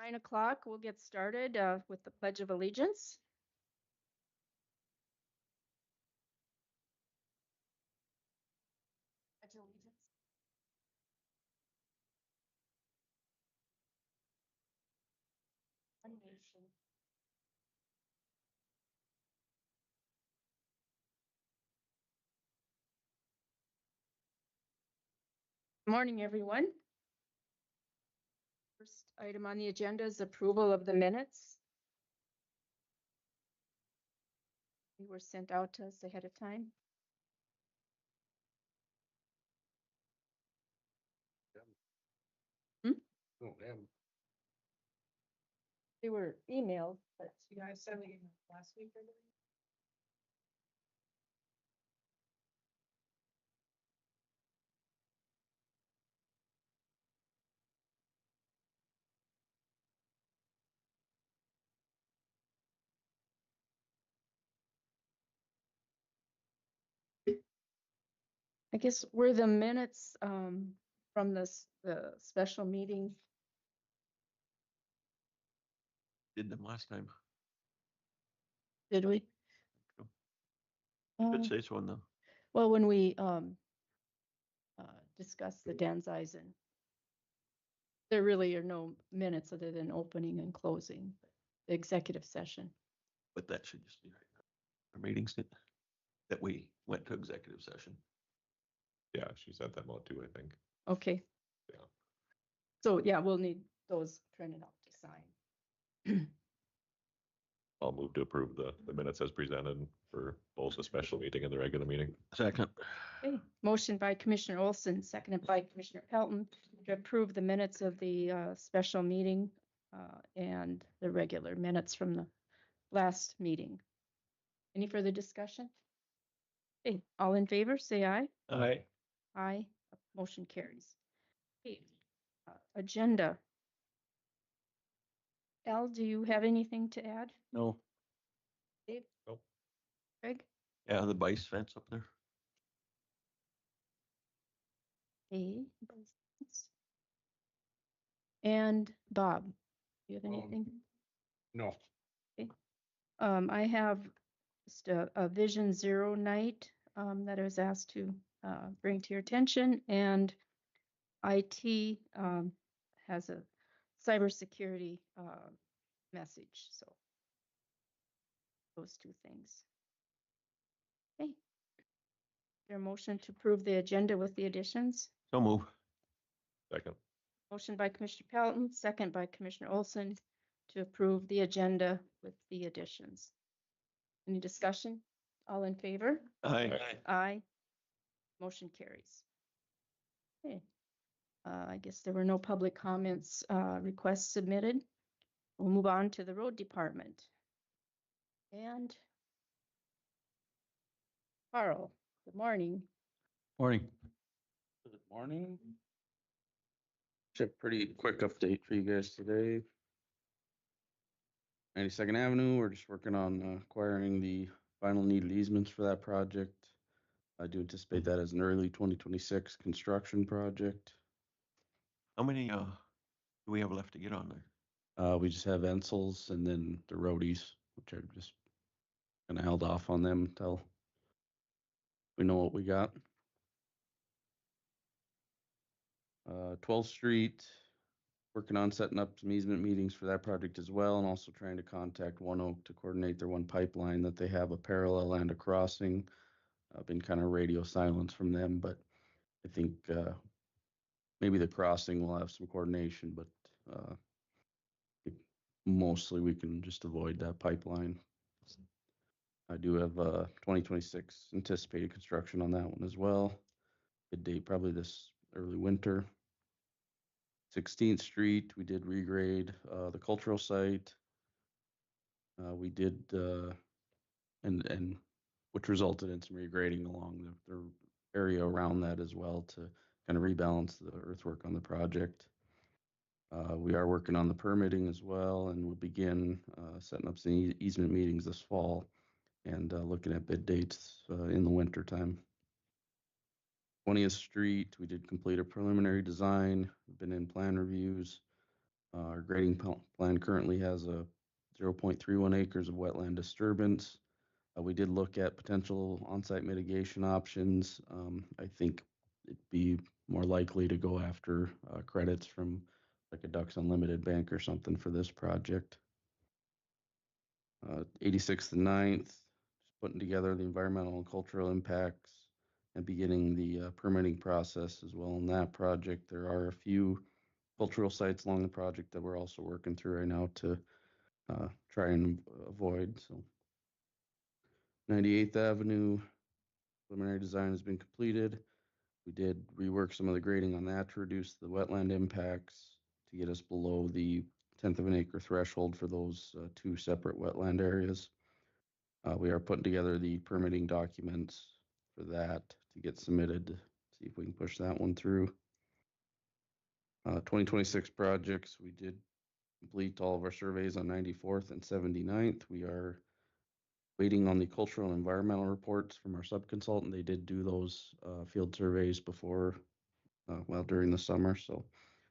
9 o'clock, we'll get started with the Pledge of Allegiance. Pledge of Allegiance. One nation. Good morning, everyone. First item on the agenda is approval of the minutes. They were sent out to us ahead of time. Oh, damn. They were emailed, but You guys sent me last week, I believe. I guess were the minutes from the special meeting. Did them last time. Did we? You could say so though. Well, when we discussed the Danzeisen, there really are no minutes other than opening and closing the executive session. But that should just be right. Our meetings that we went to executive session. Yeah, she sent them out too, I think. Okay. Yeah. So yeah, we'll need those printed out to sign. I'll move to approve the minutes as presented for both the special meeting and the regular meeting. Second. Okay, motion by Commissioner Olson, seconded by Commissioner Pelton to approve the minutes of the special meeting and the regular minutes from the last meeting. Any further discussion? Okay, all in favor, say aye. Aye. Aye, motion carries. Okay, agenda. Al, do you have anything to add? No. Dave? Nope. Greg? Yeah, the base fence up there. Okay. And Bob, do you have anything? No. I have just a Vision Zero night that I was asked to bring to your attention, and IT has a cybersecurity message. So those two things. Okay. Is there a motion to approve the agenda with the additions? So move. Second. Motion by Commissioner Pelton, second by Commissioner Olson to approve the agenda with the additions. Any discussion? All in favor? Aye. Aye. Motion carries. Okay. I guess there were no public comments requests submitted. We'll move on to the road department. And Carl, good morning. Morning. Good morning. Just a pretty quick update for you guys today. 92nd Avenue, we're just working on acquiring the final needed easements for that project. I do anticipate that as an early 2026 construction project. How many do we have left to get on there? We just have Ensel's and then the roadies, which are just kind of held off on them until we know what we got. 12th Street, working on setting up some easement meetings for that project as well, and also trying to contact One Oak to coordinate their one pipeline that they have a parallel and a crossing. I've been kind of radio silence from them, but I think maybe the crossing will have some coordination, but mostly we can just avoid that pipeline. I do have 2026 anticipated construction on that one as well. Good date, probably this early winter. 16th Street, we did regrade the cultural site. We did, and which resulted in some regrading along the area around that as well to kind of rebalance the earthwork on the project. We are working on the permitting as well, and we'll begin setting up some easement meetings this fall and looking at bid dates in the winter time. 20th Street, we did complete a preliminary design. We've been in plan reviews. Our grading plan currently has a 0.31 acres of wetland disturbance. We did look at potential on-site mitigation options. I think it'd be more likely to go after credits from like a Ducks Unlimited bank or something for this project. 86th and 9th, just putting together the environmental and cultural impacts and beginning the permitting process as well in that project. There are a few cultural sites along the project that we're also working through right now to try and avoid. So 98th Avenue, preliminary design has been completed. We did rework some of the grading on that to reduce the wetland impacts to get us below the 1/10 of an acre threshold for those two separate wetland areas. We are putting together the permitting documents for that to get submitted to see if we can push that one through. 2026 projects, we did complete all of our surveys on 94th and 79th. We are waiting on the cultural and environmental reports from our subconsultant. They did do those field surveys before, during the summer. So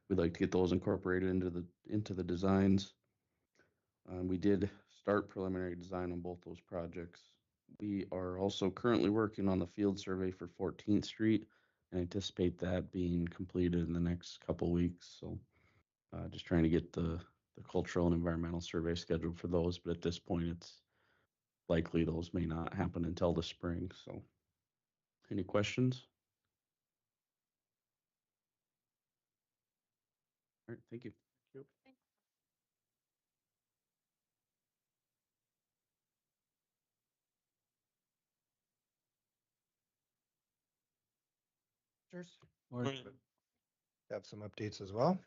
we'd like to get those incorporated into the designs. We did start preliminary design on both those projects. We are also currently working on the field survey for 14th Street and anticipate that being completed in the next couple weeks. So just trying to get the cultural and environmental survey scheduled for those, but at this point it's likely those may not happen until the spring. So any questions? All right, thank you. Cheers. Have some updates as well.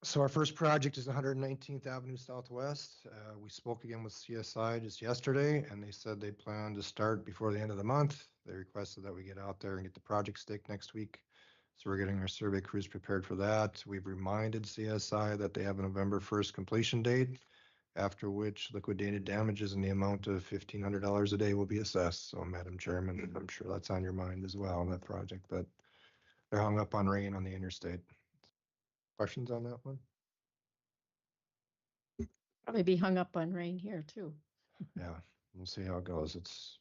So our first project is 119th Avenue Southwest. We spoke again with CSI just yesterday, and they said they plan to start before the end of the month. They requested that we get out there and get the project staked next week. So we're getting our survey crews prepared for that. We've reminded CSI that they have a November 1st completion date, after which liquidated damages in the amount of $1,500 a day will be assessed. So Madam Chairman, I'm sure that's on your mind as well, that project, but they're hung up on rain on the interstate. Questions on that one? Probably be hung up on rain here too. Yeah, we'll see how it goes. It's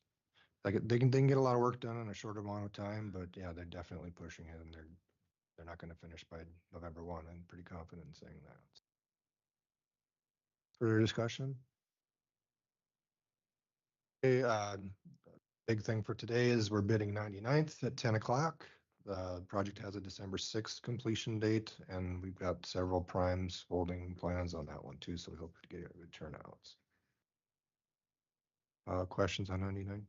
like they can get a lot of work done in a short amount of time, but yeah, they're definitely pushing it, and they're not going to finish by November 1. I'm pretty confident in saying that. Further discussion? Okay, big thing for today is we're bidding 99th at 10 o'clock. The project has a December 6th completion date, and we've got several primes holding plans on that one too, so we hope to get a good turnout. Questions on 99th?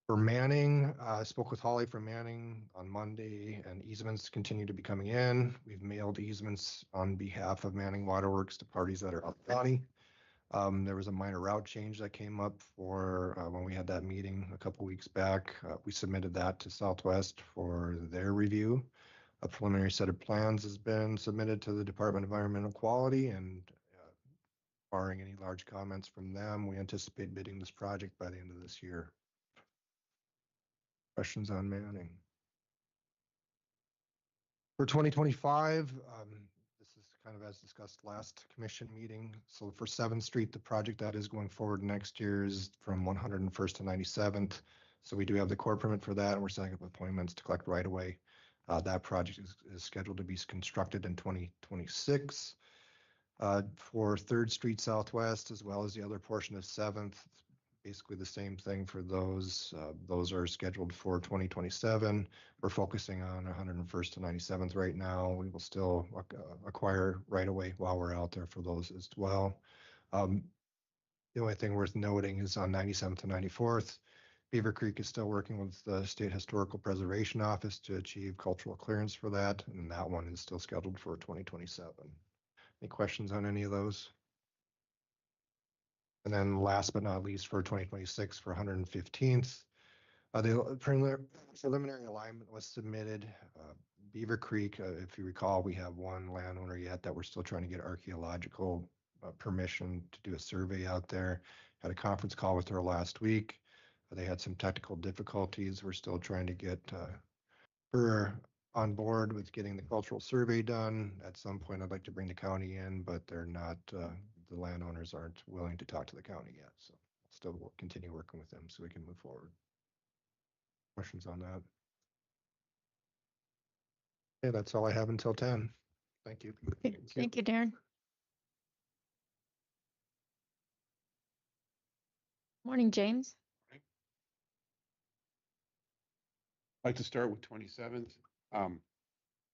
For Manning, I spoke with Holly from Manning on Monday, and easements continue to be coming in. We've mailed easements on behalf of Manning Waterworks to parties that are out of county. There was a minor route change that came up for when we had that meeting a couple weeks back. We submitted that to Southwest for their review. A preliminary set of plans has been submitted to the Department of Environmental Quality, and barring any large comments from them, we anticipate bidding this project by the end of this year. Questions on Manning? For 2025, this is kind of as discussed last commission meeting. So for 7th Street, the project that is going forward next year is from 101st to 97th. So we do have the core permit for that, and we're setting up appointments to collect right away. That project is scheduled to be constructed in 2026. For 3rd Street Southwest, as well as the other portion of 7th, basically the same thing for those. Those are scheduled for 2027. We're focusing on 101st to 97th right now. We will still acquire right away while we're out there for those as well. The only thing worth noting is on 97th to 94th, Beaver Creek is still working with the State Historical Preservation Office to achieve cultural clearance for that, and that one is still scheduled for 2027. Any questions on any of those? And then last but not least, for 2026, for 115th, the preliminary alignment was submitted. Beaver Creek, if you recall, we have one landowner yet that we're still trying to get archaeological permission to do a survey out there. Had a conference call with her last week. They had some technical difficulties. We're still trying to get her on board with getting the cultural survey done. At some point, I'd like to bring the county in, but they're not, the landowners aren't willing to talk to the county yet. So still will continue working with them so we can move forward. Questions on that? Yeah, that's all I have until 10. Thank you. Okay, thank you, Darren. Morning, James. I'd like to start with 27th.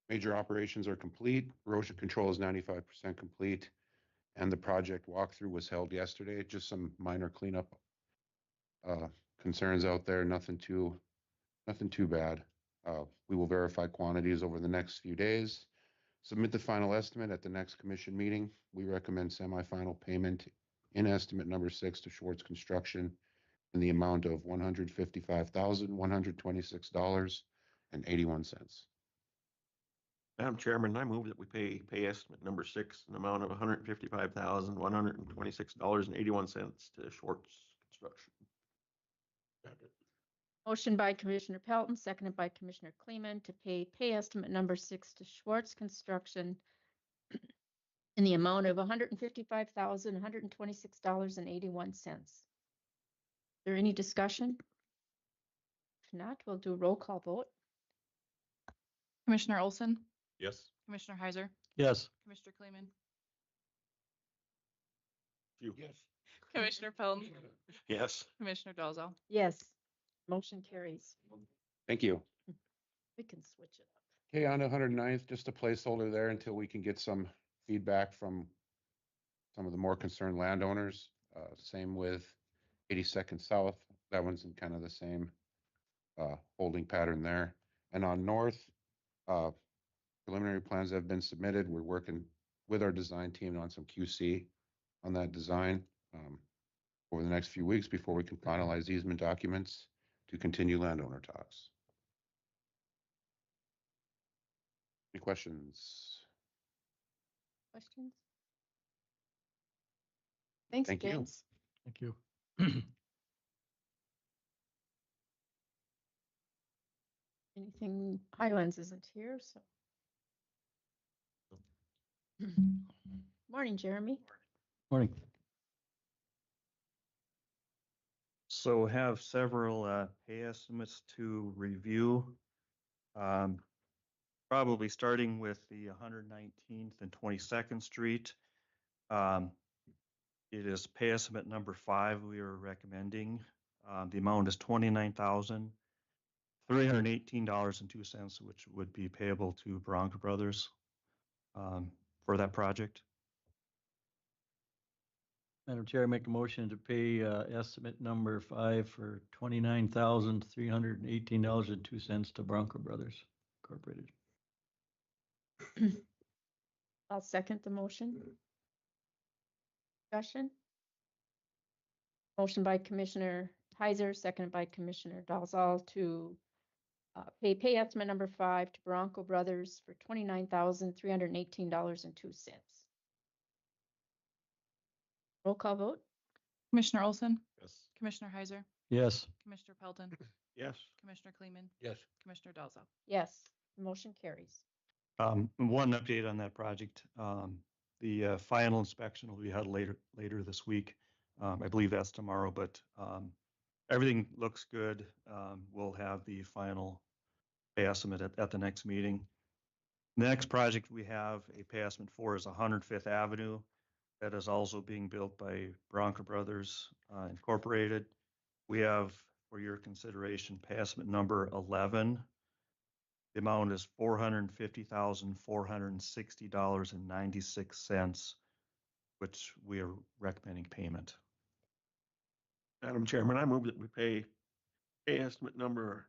Major operations are complete. Erosion control is 95% complete. And the project walkthrough was held yesterday. Just some minor cleanup concerns out there. Nothing too bad. We will verify quantities over the next few days. Submit the final estimate at the next commission meeting. We recommend semifinal payment in estimate number 6 to Schwartz Construction in the amount of $155,126.81. Madam Chairman, I move that we pay estimate number 6, an amount of $155,126.81 to Schwartz Construction. Motion by Commissioner Pelton, seconded by Commissioner Kleeman to pay estimate number 6 to Schwartz Construction in the amount of $155,126.81. Is there any discussion? If not, we'll do a roll call vote. Commissioner Olson, Yes. Commissioner Heiser, Yes. Commissioner Kleeman, Yes. Commissioner Pelton, Yes. Commissioner Dalzell. Yes, motion carries. Thank you. We can switch it up. Okay, on to 109th, just a placeholder there until we can get some feedback from some of the more concerned landowners. Same with 82nd South. That one's in kind of the same holding pattern there. And on North, preliminary plans have been submitted. We're working with our design team on some QC on that design over the next few weeks before we can finalize easement documents to continue landowner talks. Any questions? Questions? Thanks, Thank you. James. Thank you. Anything, Highlands isn't here, so. Morning, Jeremy. Morning. So have several pay estimates to review. Probably starting with the 119th and 22nd Street. It is pay estimate number 5 we are recommending. The amount is $29,318.02, which would be payable to Bronco Brothers for that project. Madam Chair, I make a motion to pay estimate number 5 for $29,318.02 to Bronco Brothers Incorporated. I'll second the motion. Discussion. Motion by Commissioner Heiser, seconded by Commissioner Dalzell to pay estimate number 5 to Bronco Brothers for $29,318.02. Roll call vote. Commissioner Olson, Yes. Commissioner Heiser, Yes. Commissioner Pelton, Yes. Commissioner Kleeman, Yes. Commissioner Dalzell. Yes, motion carries. One update on that project. The final inspection will be held later this week. I believe that's tomorrow, but everything looks good. We'll have the final pay estimate at the next meeting. The next project we have a pay estimate for is 105th Avenue. That is also being built by Bronco Brothers Incorporated. We have, for your consideration, pay estimate number 11. The amount is $450,460.96, which we are recommending payment. Madam Chairman, I move that we pay estimate number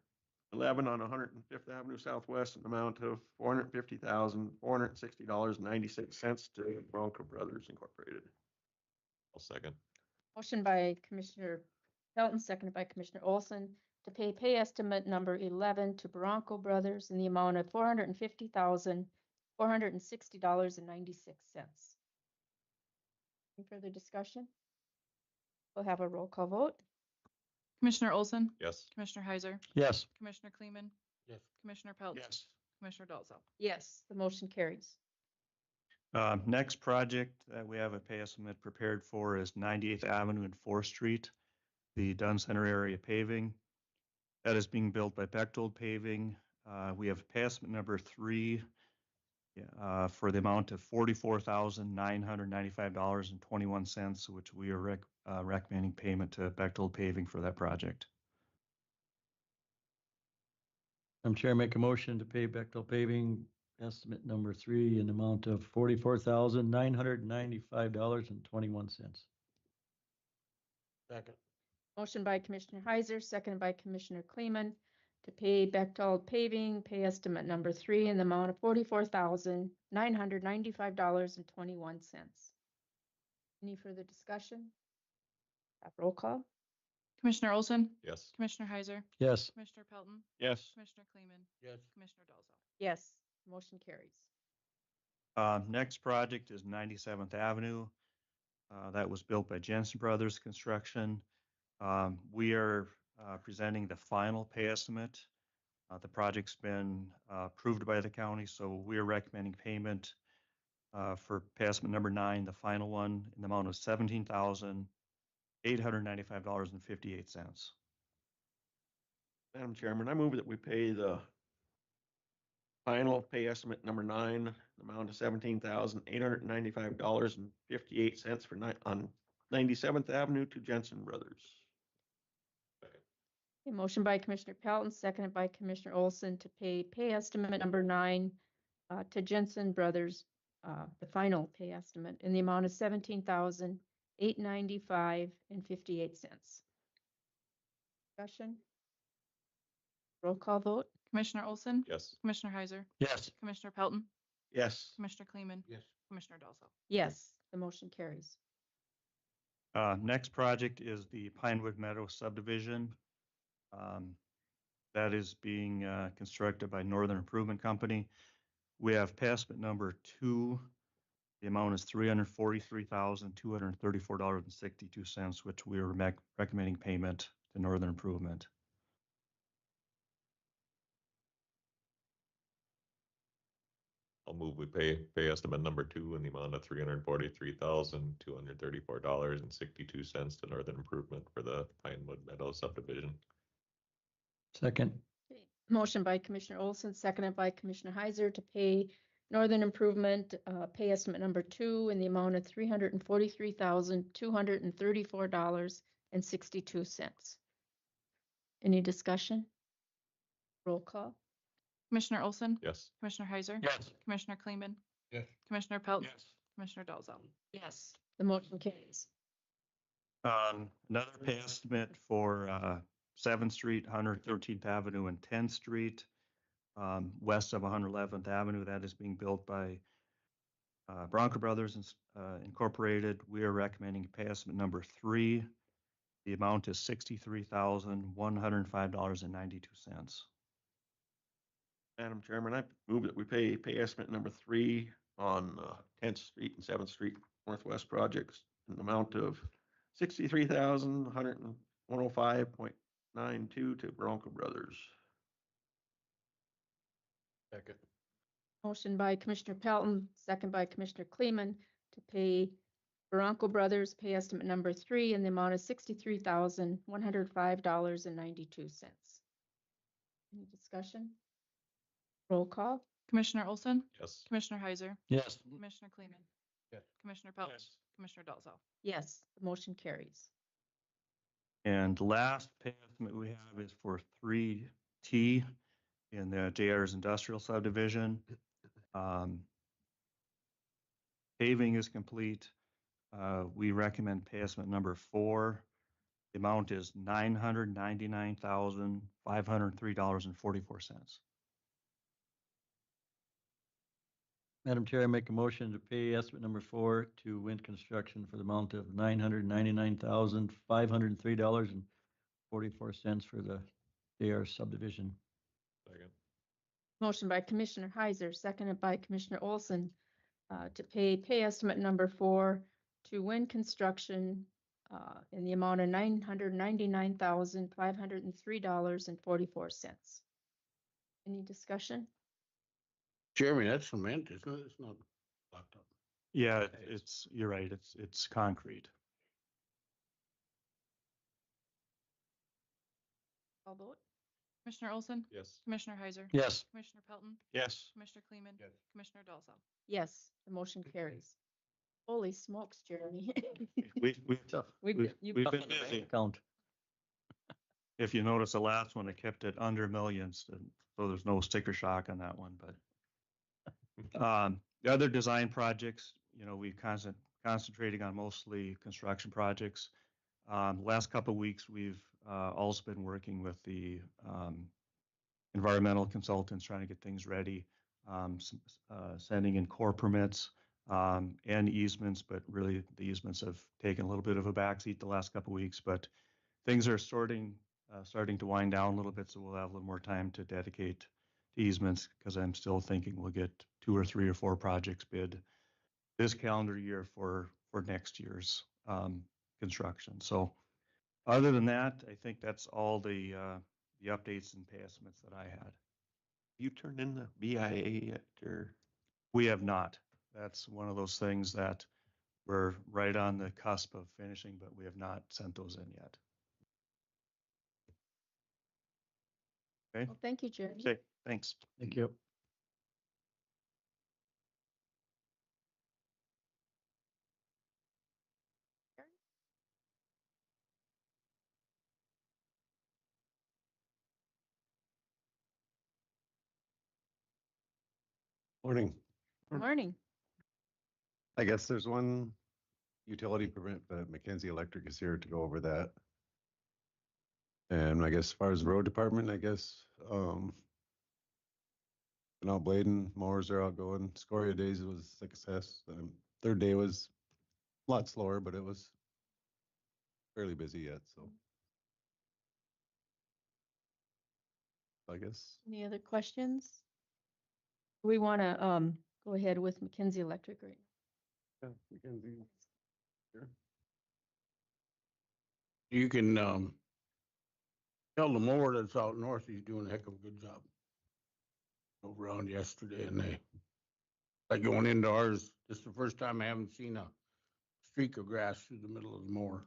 11 on 105th Avenue Southwest, an amount of $450,460.96 to Bronco Brothers Incorporated. I'll second. Motion by Commissioner Pelton, seconded by Commissioner Olson to pay estimate number 11 to Bronco Brothers in the amount of $450,460.96. Any further discussion? We'll have a roll call vote. Commissioner Olson, Yes. Commissioner Heiser, Yes. Commissioner Kleeman, Yes. Commissioner Pelton, Yes. Commissioner Dalzell. Yes, the motion carries. Next project that we have a pay estimate prepared for is 98th Avenue and 4th Street, the Dunn Center area paving. That is being built by Bechtold Paving. We have pay estimate number 3 for the amount of $44,995.21, which we are recommending payment to Bechtold Paving for that project. Madam Chair, make a motion to pay Bechtel Paving estimate number 3 in the amount of $44,995.21. Second. Motion by Commissioner Heiser, seconded by Commissioner Kleeman to pay Bechtold Paving, pay estimate number 3 in the amount of $44,995.21. Any further discussion? Roll call? Commissioner Olson, Yes. Commissioner Heiser, Yes. Commissioner Pelton, Yes. Commissioner Kleeman, Yes. Commissioner Dalzell. Yes, motion carries. Next project is 97th Avenue. That was built by Jensen Brothers Construction. We are presenting the final pay estimate. The project's been approved by the county, so we are recommending payment for pay estimate number 9, the final one, in the amount of $17,895.58. Madam Chairman, I move that we pay the final pay estimate number 9, the amount of $17,895.58 on 97th Avenue to Jensen Brothers. A motion by Commissioner Pelton, seconded by Commissioner Olson to pay estimate number 9 to Jensen Brothers, the final pay estimate in the amount of $17,895.58. Discussion? Roll call vote? Commissioner Olson, Yes. Commissioner Heiser, Yes. Commissioner Pelton, Yes. Commissioner Kleeman, Yes. Commissioner Dalzell. Yes, the motion carries. Next project is the Pinewood Meadow subdivision. That is being constructed by Northern Improvement Company. We have pay estimate number 2. The amount is $343,234.62, which we are recommending payment to Northern Improvement. I'll move we pay estimate number 2 in the amount of $343,234.62 to Northern Improvement for the Pinewood Meadow subdivision. Second. Okay. Motion by Commissioner Olson, seconded by Commissioner Heiser to pay Northern Improvement pay estimate number 2 in the amount of $343,234.62. Any discussion? Roll call? Commissioner Olson, Yes. Commissioner Heiser, Yes. Commissioner Kleeman, Yes. Commissioner Pelton, Commissioner Dalzell. Yes. The motion carries. Another pay estimate for 7th Street, 113th Avenue, and 10th Street, west of 111th Avenue. That is being built by Bronco Brothers Incorporated. We are recommending pay estimate number 3. The amount is $63,105.92. Madam Chairman, I move that we pay estimate number 3 on 10th Street and 7th Street Northwest projects in the amount of $63,105.92 to Bronco Brothers. Second. Motion by Commissioner Pelton, second by Commissioner Kleeman to pay Bronco Brothers pay estimate number 3 in the amount of $63,105.92. Any discussion? Roll call? Commissioner Olson, Yes. Commissioner Heiser, Yes. Commissioner Kleeman, Yes. Commissioner Pelton, Commissioner Dalzell. Yes, the motion carries. And the last pay estimate we have is for 3T in the JR's industrial subdivision. Paving is complete. We recommend pay estimate number 4. The amount is $999,503.44. Madam Chair, I make a motion to pay estimate number 4 to Wind Construction for the amount of $999,503.44 for the JR subdivision. Second. Motion by Commissioner Heiser, seconded by Commissioner Olson to pay estimate number 4 to Wind Construction in the amount of $999,503.44. Any discussion? Jeremy, that's cement, isn't it? It's not blacktop. Yeah, it's, you're right, it's concrete. Call vote. Commissioner Olson? Yes. Commissioner Heiser? Yes. Commissioner Pelton? Yes. Commissioner Kleeman? Yes. Commissioner Dalzell? Yes, the motion carries. Holy smokes, Jeremy. We've Tough. We've we've tough been on the busy. Count. If you notice, the last one, I kept it under millions, so there's no sticker shock on that one, but. The other design projects, you know, we concentrating on mostly construction projects. Last couple of weeks, we've also been working with the environmental consultants, trying to get things ready, sending in core permits and easements, but really the easements have taken a little bit of a backseat the last couple of weeks, but things are starting to wind down a little bit, so we'll have a little more time to dedicate to easements, because I'm still thinking we'll get 2 or 3 or 4 projects bid this calendar year for next year's construction. So other than that, I think that's all the updates and pay estimates that I had. You turned in the BIA yet, or? We have not. That's one of those things that we're right on the cusp of finishing, but we have not sent those in yet. Okay. Well, thank you, Jeremy. Okay, thanks. Thank you. Morning. Good morning. I guess there's one utility permit, but Mackenzie Electric is here to go over that. And I guess as far as the road department, I guess, been out blading, mowers are out going. Scoria days was a success. Third day was a lot slower, but it was fairly busy yet, so. I guess. Any other questions? We want to go ahead with Mackenzie Electric right Yeah, Mackenzie. Sure. You can, tell the mower that's out north, he's doing a heck of a good job. Over around yesterday and like going into ours, this is the first time I haven't seen a streak of grass through the middle of the mower.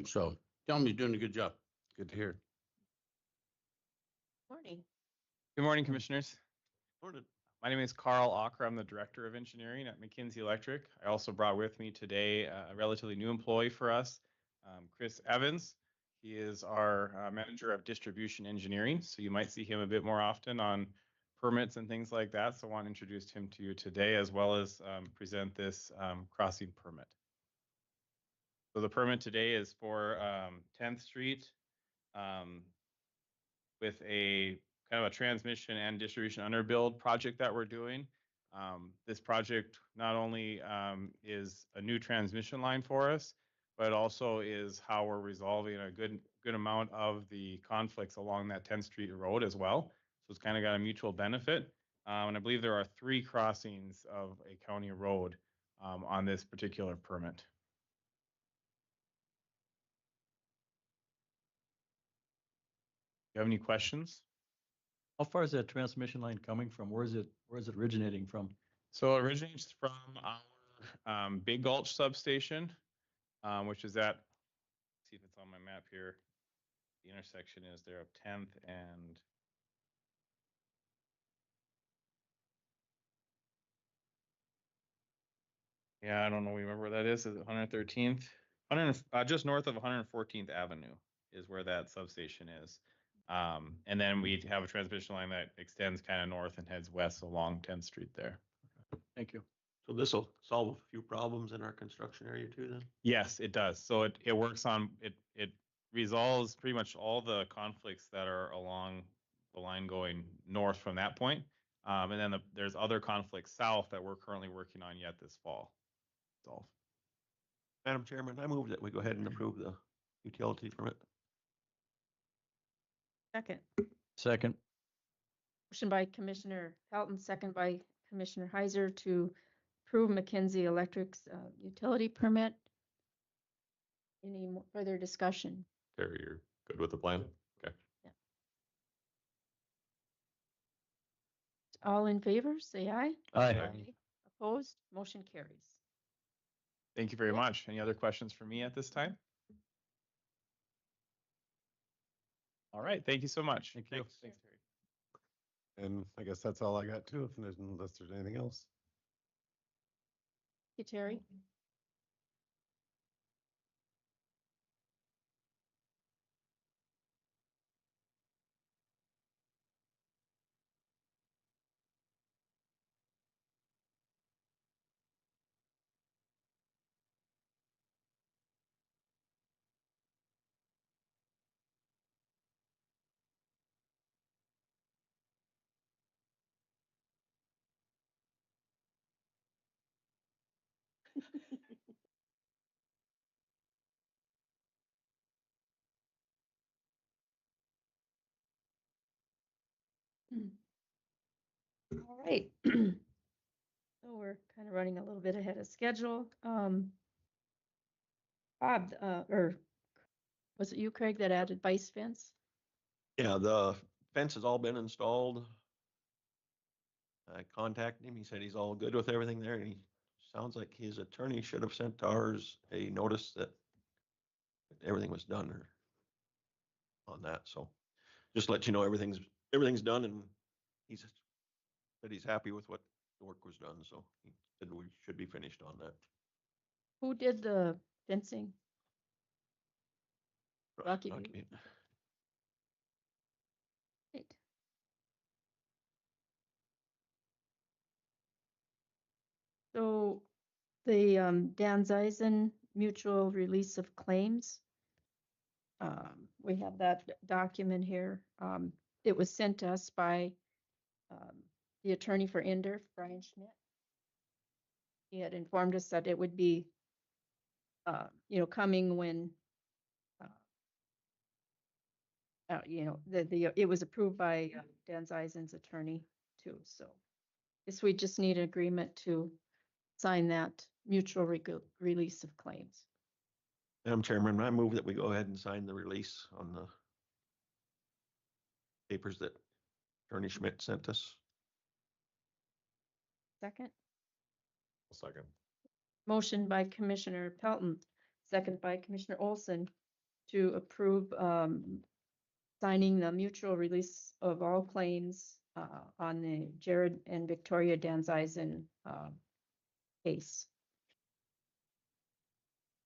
So tell him he's doing a good job. Good to hear. Morning. Good morning, Commissioners. Morning. My name is Carl Ocker. I'm the Director of Engineering at Mackenzie Electric. I also brought with me today a relatively new employee for us, Chris Evans. He is our Manager of Distribution Engineering, so you might see him a bit more often on permits and things like that. So I want to introduce him to you today, as well as present this crossing permit. So the permit today is for 10th Street with a kind of a transmission and distribution underbuild project that we're doing. This project not only is a new transmission line for us, but also is how we're resolving a good amount of the conflicts along that 10th Street road as well. So it's kind of got a mutual benefit. And I believe there are 3 crossings of a county road on this particular permit. Do you have any questions? How far is that transmission line coming from? Where is it originating from? So it originates from our Big Gulch substation, which is at, let's see if it's on my map here. The intersection is there of 10th and yeah, I don't know. Remember where that is? Is it 113th? Just north of 114th Avenue is where that substation is. And then we have a transmission line that extends kind of north and heads west along 10th Street there. Thank you. So this will solve a few problems in our construction area too then? Yes, it does. So it works on, it resolves pretty much all the conflicts that are along the line going north from that point. And then there's other conflicts south that we're currently working on yet this fall. Solve. Madam Chairman, I move that we go ahead and approve the utility permit. Second. Second. Motion by Commissioner Pelton, second by Commissioner Heiser to approve Mackenzie Electric's utility permit. Any further discussion? Terry, you're good with the plan? Okay. All in favor, say aye. Aye. Opposed, motion carries. Thank you very Yep. much. Any other questions for me at this time? All right, thank you so much. Thank you. Thanks, Terry. And I guess that's all I got too, unless there's anything else. Thank you, Terry. All right. So we're kind of running a little bit ahead of schedule. Bob, or was it you, Craig, that added vice fence? Yeah, the fence has all been installed. I contacted him. He said he's all good with everything there, and he sounds like his attorney should have sent to ours a notice that everything was done or on that. So just to let you know, everything's done, and he's said he's happy with what the work was done. So he said we should be finished on that. Who did the fencing? Rocky View. View. Right. So the Dan Zeisen mutual release of claims. We have that document here. It was sent to us by the attorney for Ender, Brian Schmidt. He had informed us that it would be, coming when, it was approved by Dan Zeisen's attorney too. So guess we just need an agreement to sign that mutual release of claims. Madam Chairman, I move that we go ahead and sign the release on the papers that Attorney Schmidt sent us. Second, I'll second. motion by Commissioner Pelton, second by Commissioner Olson to approve signing the mutual release of all claims on the Jared and Victoria Dan Zeisen case.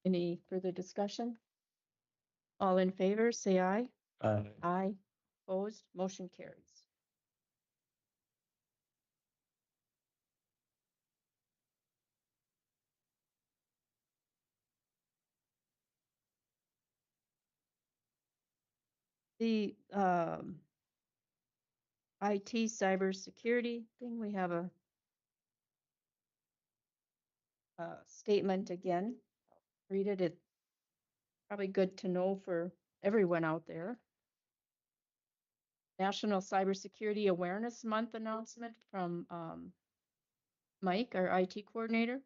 Any further discussion? All in favor, say aye. Aye. Aye. Opposed, motion carries. The IT cybersecurity thing, we have a statement again. Read it. It's probably good to know for everyone out there. National Cybersecurity Awareness Month announcement from Mike, our IT coordinator.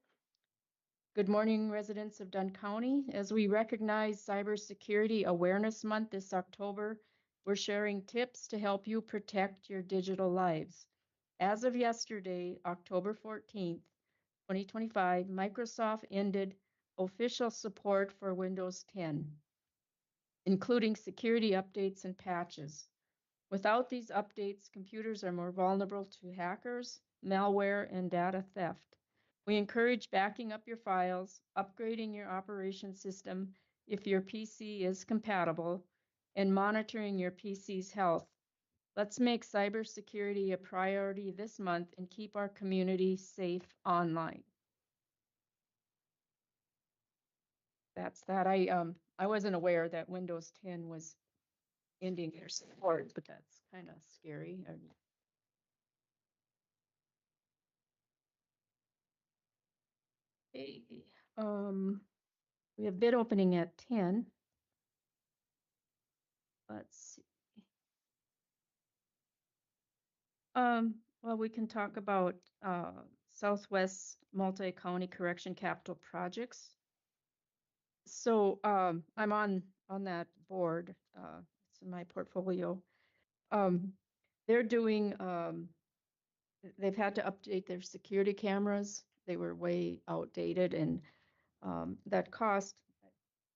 Good morning, residents of Dunn County. As we recognize Cybersecurity Awareness Month this October, we're sharing tips to help you protect your digital lives. As of yesterday, October 14th, 2025, Microsoft ended official support for Windows 10, including security updates and patches. Without these updates, computers are more vulnerable to hackers, malware, and data theft. We encourage backing up your files, upgrading your operation system if your PC is compatible, and monitoring your PC's health. Let's make cybersecurity a priority this month and keep our community safe online. That's that. I wasn't aware that Windows 10 was ending their support, but that's kind of scary. Okay, we have bid opening at 10. Let's see. Well, we can talk about Southwest Multi-County Correction Capital Projects. So I'm on that board. It's in my portfolio. They're doing they've had to update their security cameras. They were way outdated and that cost, I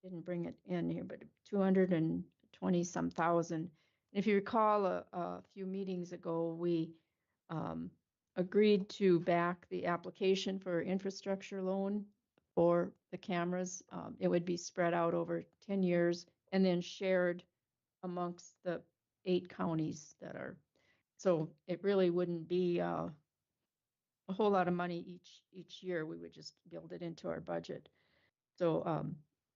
didn't bring it in here, but 220 some thousand. If you recall, a few meetings ago, we agreed to back the application for infrastructure loan for the cameras. It would be spread out over 10 years and then shared amongst the 8 counties that are, so it really wouldn't be a whole lot of money each year. We would just build it into our budget. So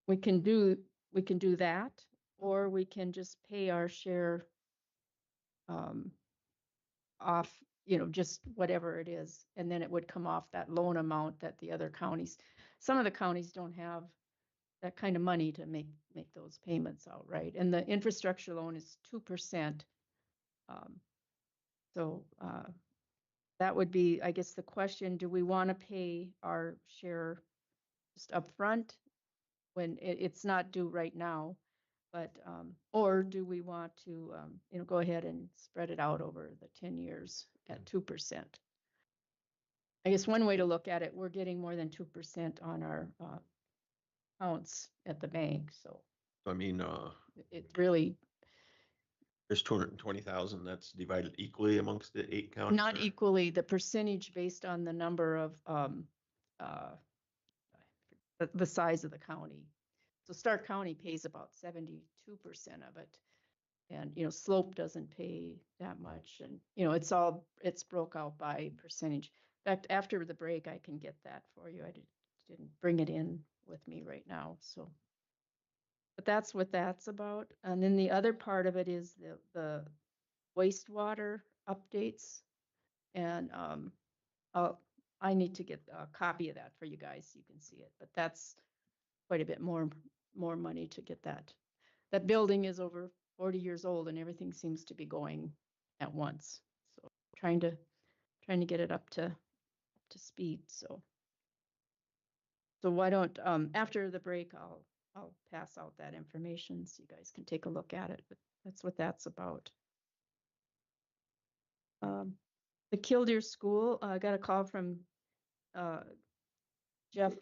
we can do that, or we can just pay our share off, just whatever it is, and then it would come off that loan amount that the other counties. Some of the counties don't have that kind of money to make those payments outright, and the infrastructure loan is 2%. So that would be, I guess, the question: do we want to pay our share just upfront when it's not due right now? But or do we want to go ahead and spread it out over the 10 years at 2%? I guess one way to look at it, we're getting more than 2% on our accounts at the bank. So I mean, it really there's 220,000 that's divided equally amongst the 8 counties. not equally, the percentage based on the number of the size of the county. So Stark County pays about 72% of it. And, Slope doesn't pay that much. And, it's broke out by percentage. In fact, after the break, I can get that for you. I didn't bring it in with me right now. So, but that's what that's about. And then the other part of it is the wastewater updates. And I need to get a copy of that for you guys so you can see it. But that's quite a bit more money to get that. That building is over 40 years old and everything seems to be going at once. So trying to get it up to speed. So why don't after the break I'll pass out that information so you guys can take a look at it. But that's what that's about. The Killdeer School, I got a call from Jeff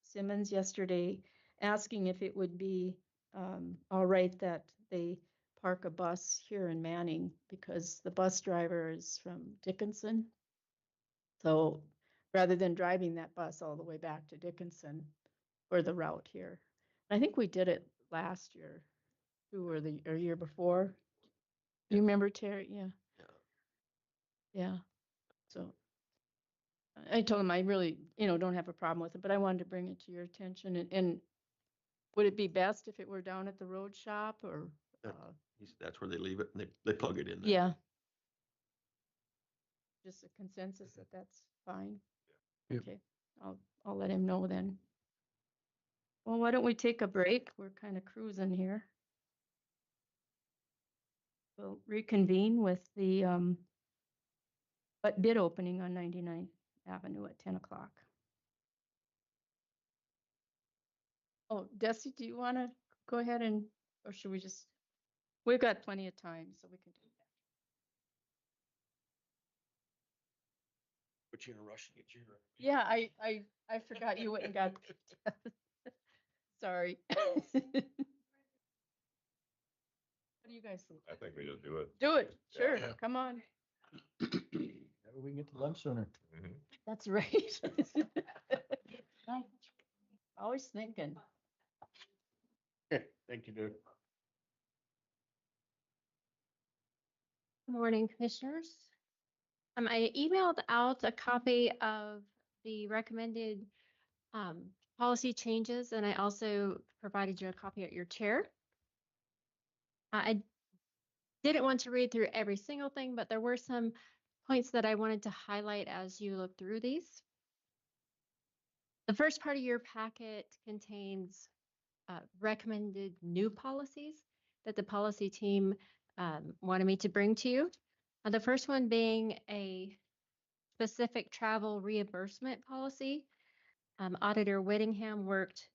Simmons yesterday asking if it would be all right that they park a bus here in Manning because the bus driver is from Dickinson. So rather than driving that bus all the way back to Dickinson for the route here. I think we did it last year too, or the year before. You remember, Terry? Yeah. Yeah. So I told him I really, don't have a problem with it, but I wanted to bring it to your attention. And would it be best if it were down at the road shop or? That's where they leave it and they plug it in there. Yeah. Just a consensus that that's fine. Yep. Okay, I'll let him know then. Well, why don't we take a break? We're kind of cruising here. We'll reconvene with the bid opening on 99th Avenue at 10 o'clock. Oh, Desi, do you want to go ahead or should we just, we've got plenty of time, so we can do that. Put you in a rush to get your. Yeah, I forgot you went and got. Sorry. What do you guys think? I think we just do it. Do it, sure, Yeah. come on. Maybe we can get to lunch sooner. Mhm. That's right. Always thinking. Okay, thank you, Doug. Good morning, commissioners. I emailed out a copy of the recommended policy changes, and I also provided you a copy at your chair. I didn't want to read through every single thing, but there were some points that I wanted to highlight as you look through these. The first part of your packet contains recommended new policies that the policy team wanted me to bring to you. The first one being a specific travel reimbursement policy. Auditor Whittingham worked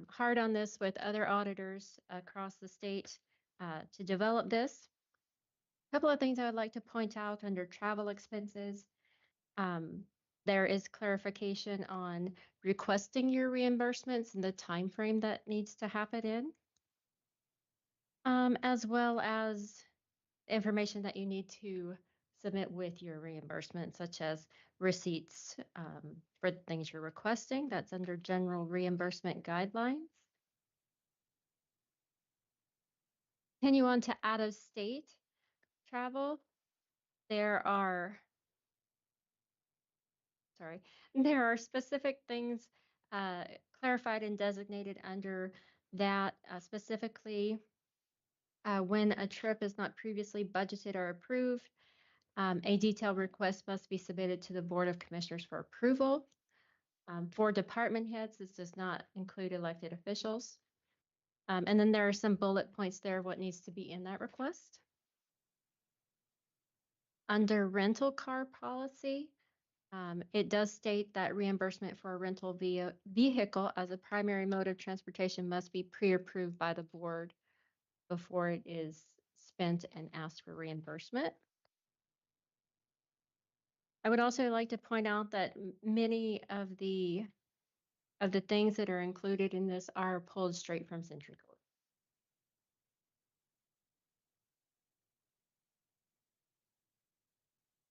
hard on this with other auditors across the state to develop this. A couple of things I would like to point out under travel expenses. There is clarification on requesting your reimbursements and the time frame that needs to happen in, as well as information that you need to submit with your reimbursement, such as receipts for the things you're requesting. That's under general reimbursement guidelines. Continue on to out-of-state travel. There are specific things clarified and designated under that, specifically when a trip is not previously budgeted or approved, a detailed request must be submitted to the Board of Commissioners for approval. For department heads, this does not include elected officials. And then there are some bullet points there of what needs to be in that request. Under rental car policy, it does state that reimbursement for a rental vehicle as a primary mode of transportation must be pre-approved by the board before it is spent and asked for reimbursement. I would also like to point out that many of the things that are included in this are pulled straight from Century Code.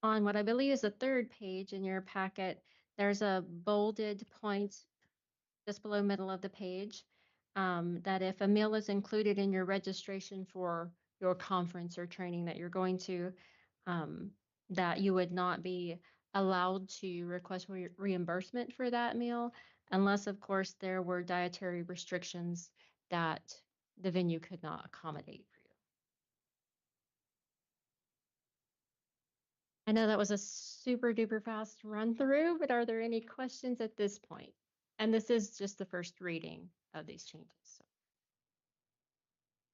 On what I believe is the third page in your packet, there's a bolded point just below middle of the page that if a meal is included in your registration for your conference or training that you're going to, that you would not be allowed to request reimbursement for that meal, unless, of course, there were dietary restrictions that the venue could not accommodate for you. I know that was a super duper fast run through, but are there any questions at this point? And this is just the first reading of these changes. So.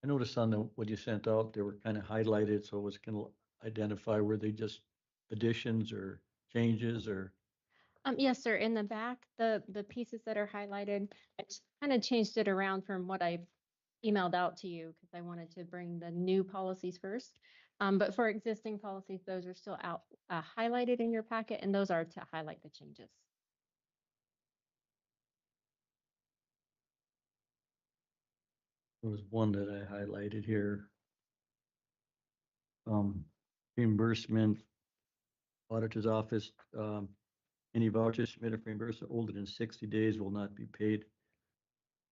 I noticed on what you sent out, they were kind of highlighted, so it was going to identify were they just additions or changes or? Yes, sir. In the back, the pieces that are highlighted, I kind of changed it around from what I've emailed out to you because I wanted to bring the new policies first. But for existing policies, those are still out highlighted in your packet, and those are to highlight the changes. There was one that I highlighted here. Reimbursement, auditor's office, any vouchers submitted for reimbursement older than 60 days will not be paid.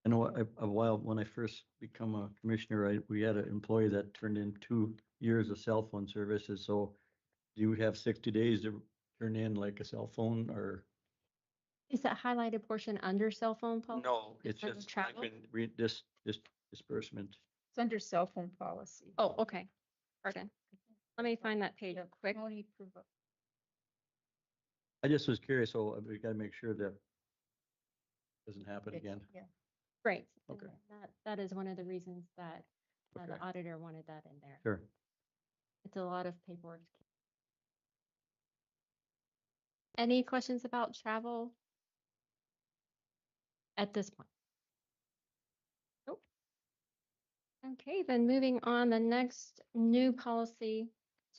I know a while when I first become a commissioner, we had an employee that turned in 2 years of cell phone services. So do you have 60 days to turn in like a cell phone or? Is that highlighted portion under cell phone policy? No, it's under just travel. read this disbursement. It's under cell phone policy. Oh, okay. Pardon. Let me find that page quick. I just was curious, so we got to make sure that doesn't happen again. Yeah. Great. Okay. That is one of the reasons that Okay. the auditor wanted that in there. Sure. It's a lot of paperwork. Any questions about travel at this point? Nope. Okay, then moving on, the next new policy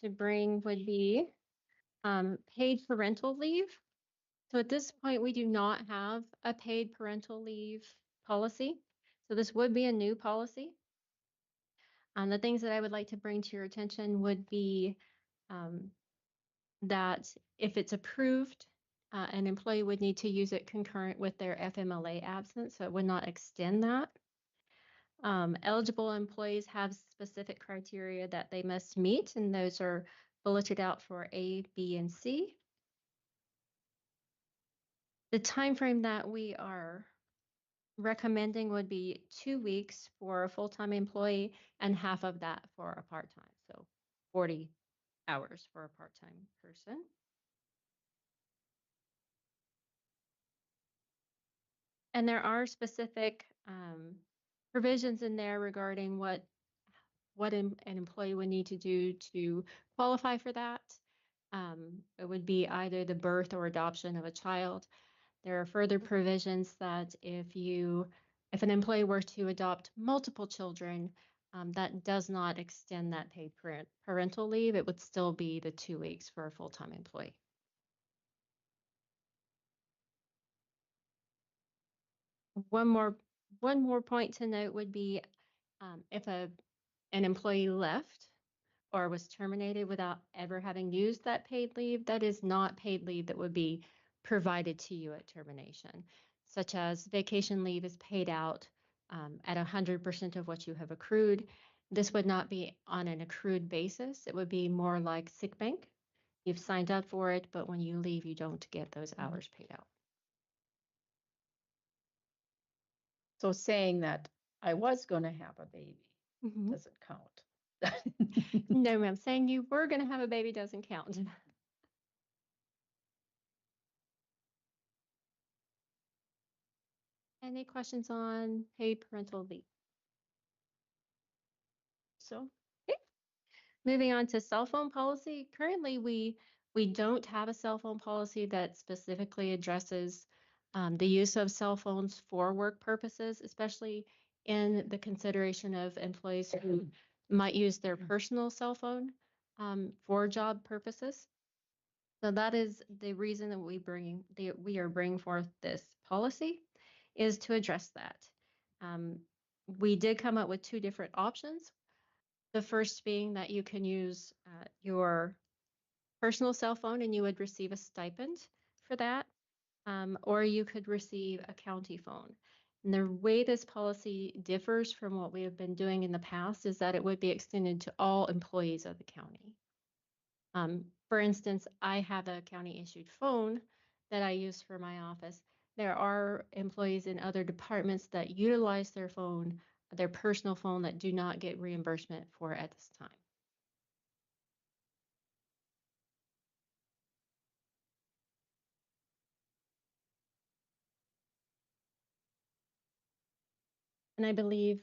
to bring would be paid parental leave. So at this point, we do not have a paid parental leave policy. So this would be a new policy. The things that I would like to bring to your attention would be that if it's approved, an employee would need to use it concurrent with their FMLA absence, so it would not extend that. Eligible employees have specific criteria that they must meet, and those are bulleted out for A, B, and C. The time frame that we are recommending would be 2 weeks for a full-time employee and half of that for a part-time, so 40 hours for a part-time person. And there are specific provisions in there regarding what an employee would need to do to qualify for that. It would be either the birth or adoption of a child. There are further provisions that if an employee were to adopt multiple children, that does not extend that paid parental leave. It would still be the 2 weeks for a full-time employee. One more point to note would be if an employee left or was terminated without ever having used that paid leave, that is not paid leave that would be provided to you at termination, such as vacation leave is paid out at 100% of what you have accrued. This would not be on an accrued basis. It would be more like sick bank. You've signed up for it, but when you leave, you don't get those hours paid out. So saying that I was going to have a baby Mhm. doesn't count. No, ma'am. Saying you were going to have a baby doesn't count. Any questions on paid parental leave? So, okay. Moving on to cell phone policy. Currently, we don't have a cell phone policy that specifically addresses the use of cell phones for work purposes, especially in the consideration of employees who might use their personal cell phone for job purposes. So that is the reason that we are bringing forth this policy, is to address that. We did come up with two different options. The first being that you can use your personal cell phone and you would receive a stipend for that, or you could receive a county phone. And the way this policy differs from what we have been doing in the past is that it would be extended to all employees of the county. For instance, I have a county issued phone that I use for my office. There are employees in other departments that utilize their phone, their personal phone, that do not get reimbursement for it at this time. And I believe,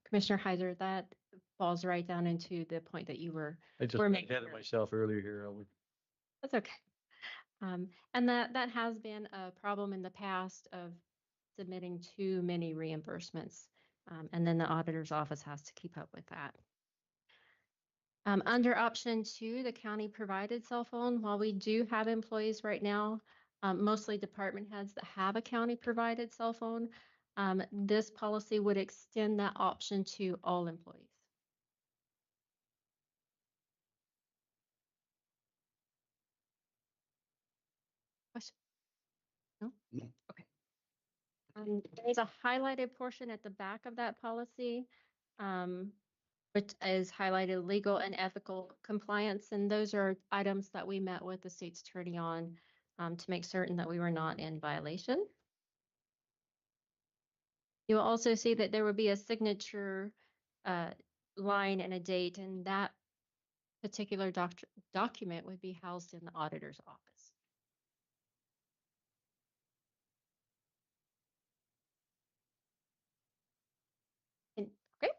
Commissioner Heiser, that falls right down into the point that you were making. Ahead of myself earlier here. That's okay. And that has been a problem in the past of submitting too many reimbursements. And then the auditor's office has to keep up with that. Under option 2, the county provided cell phone, while we do have employees right now, mostly department heads that have a county provided cell phone, this policy would extend that option to all employees. Question? No? No. Okay. There's a highlighted portion at the back of that policy, which is highlighted legal and ethical compliance. And those are items that we met with the state's attorney on to make certain that we were not in violation. You'll also see that there would be a signature line and a date, and that particular document would be housed in the auditor's office. Okay.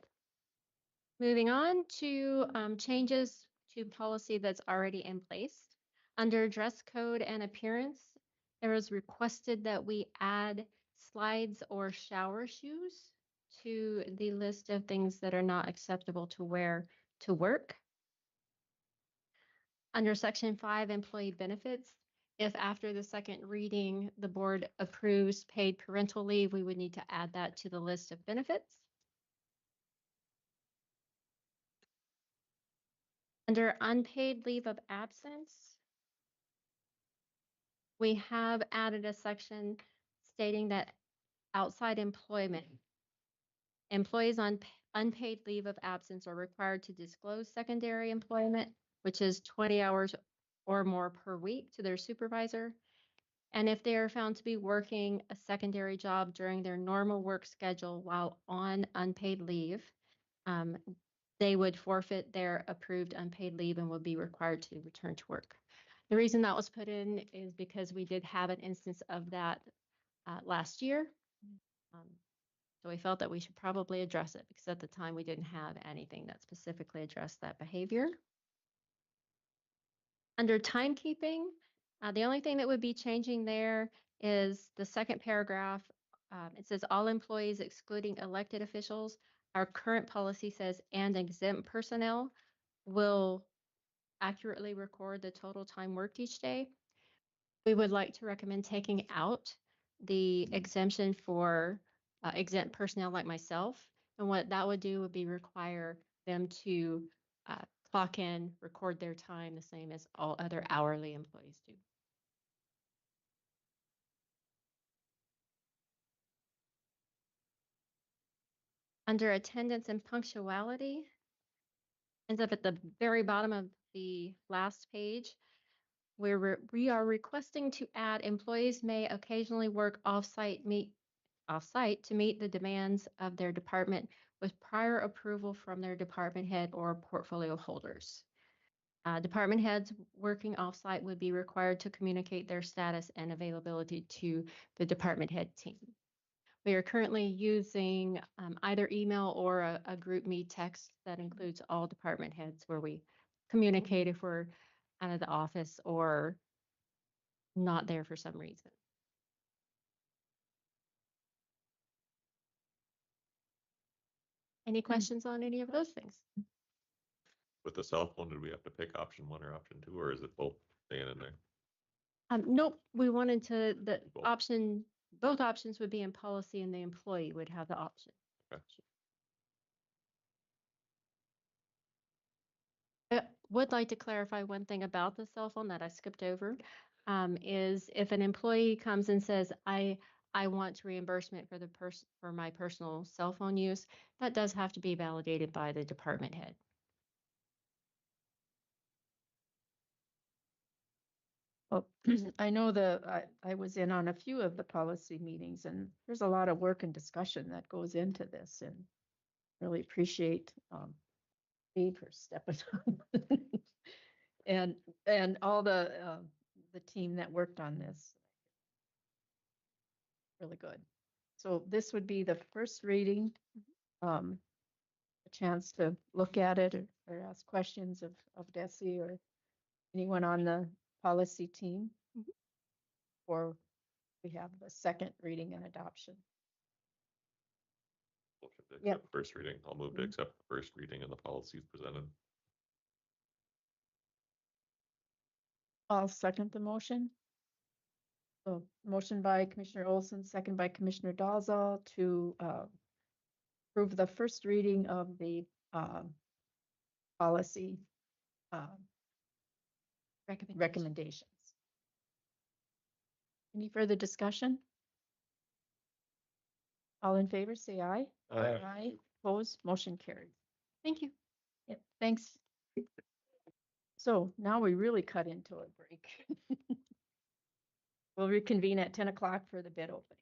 Moving on to changes to policy that's already in place. Under dress code and appearance, it was requested that we add slides or shower shoes to the list of things that are not acceptable to wear to work. Under Section 5, employee benefits, if after the second reading the board approves paid parental leave, we would need to add that to the list of benefits. Under unpaid leave of absence, we have added a section stating that outside employment, employees on unpaid leave of absence are required to disclose secondary employment, which is 20 hours or more per week, to their supervisor. And if they are found to be working a secondary job during their normal work schedule while on unpaid leave, they would forfeit their approved unpaid leave and would be required to return to work. The reason that was put in is because we did have an instance of that last year. So we felt that we should probably address it because at the time we didn't have anything that specifically addressed that behavior. Under timekeeping, the only thing that would be changing there is the second paragraph. It says all employees excluding elected officials. Our current policy says and exempt personnel will accurately record the total time worked each day. We would like to recommend taking out the exemption for exempt personnel like myself. And what that would do would be require them to clock in, record their time the same as all other hourly employees do. Under attendance and punctuality, ends up at the very bottom of the last page, where we are requesting to add employees may occasionally work offsite to meet the demands of their department with prior approval from their department head or portfolio holders. Department heads working offsite would be required to communicate their status and availability to the department head team. We are currently using either email or a group me text that includes all department heads where we communicate if we're out of the office or not there for some reason. Any questions on any of those things? With the cell phone, did we have to pick option 1 or option 2, or is it both staying in there? Nope, we wanted to, Both. both options would be in policy and the employee would have the option. Okay. I would like to clarify one thing about the cell phone that I skipped over, is if an employee comes and says, I want reimbursement for my personal cell phone use, that does have to be validated by the department head. Well, I know I was in on a few of the policy meetings, and there's a lot of work and discussion that goes into this, and really appreciate Dave for stepping up and all the team that worked on this. Really good. So this would be the first reading, a chance to look at it or ask questions of Desi or anyone on the policy team. Or we have the second reading and adoption. Motion to Yep. accept first reading. I'll move to accept the first reading and the policies presented. I'll second the motion. So motion by Commissioner Olson, second by Commissioner Dalzell to approve the first reading of the policy recommendations. Any further discussion? All in favor, say aye. Aye. Aye. Opposed, motion carried. Thank you. Yep, thanks. So now we really cut into a break. We'll reconvene at 10 o'clock for the bid opening.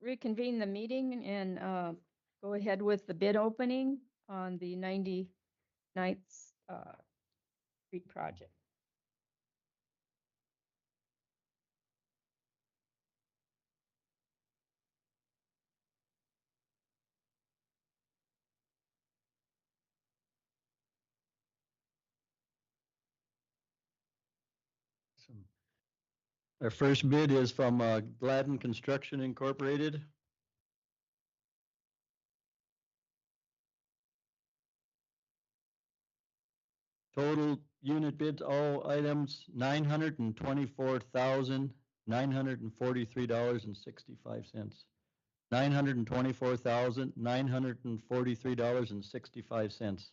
reconvene the meeting and go ahead with the bid opening on the 99th Street project. Our first bid is from Gladden Construction Incorporated. Total unit bids, all items, $924,943.65. $924,943.65.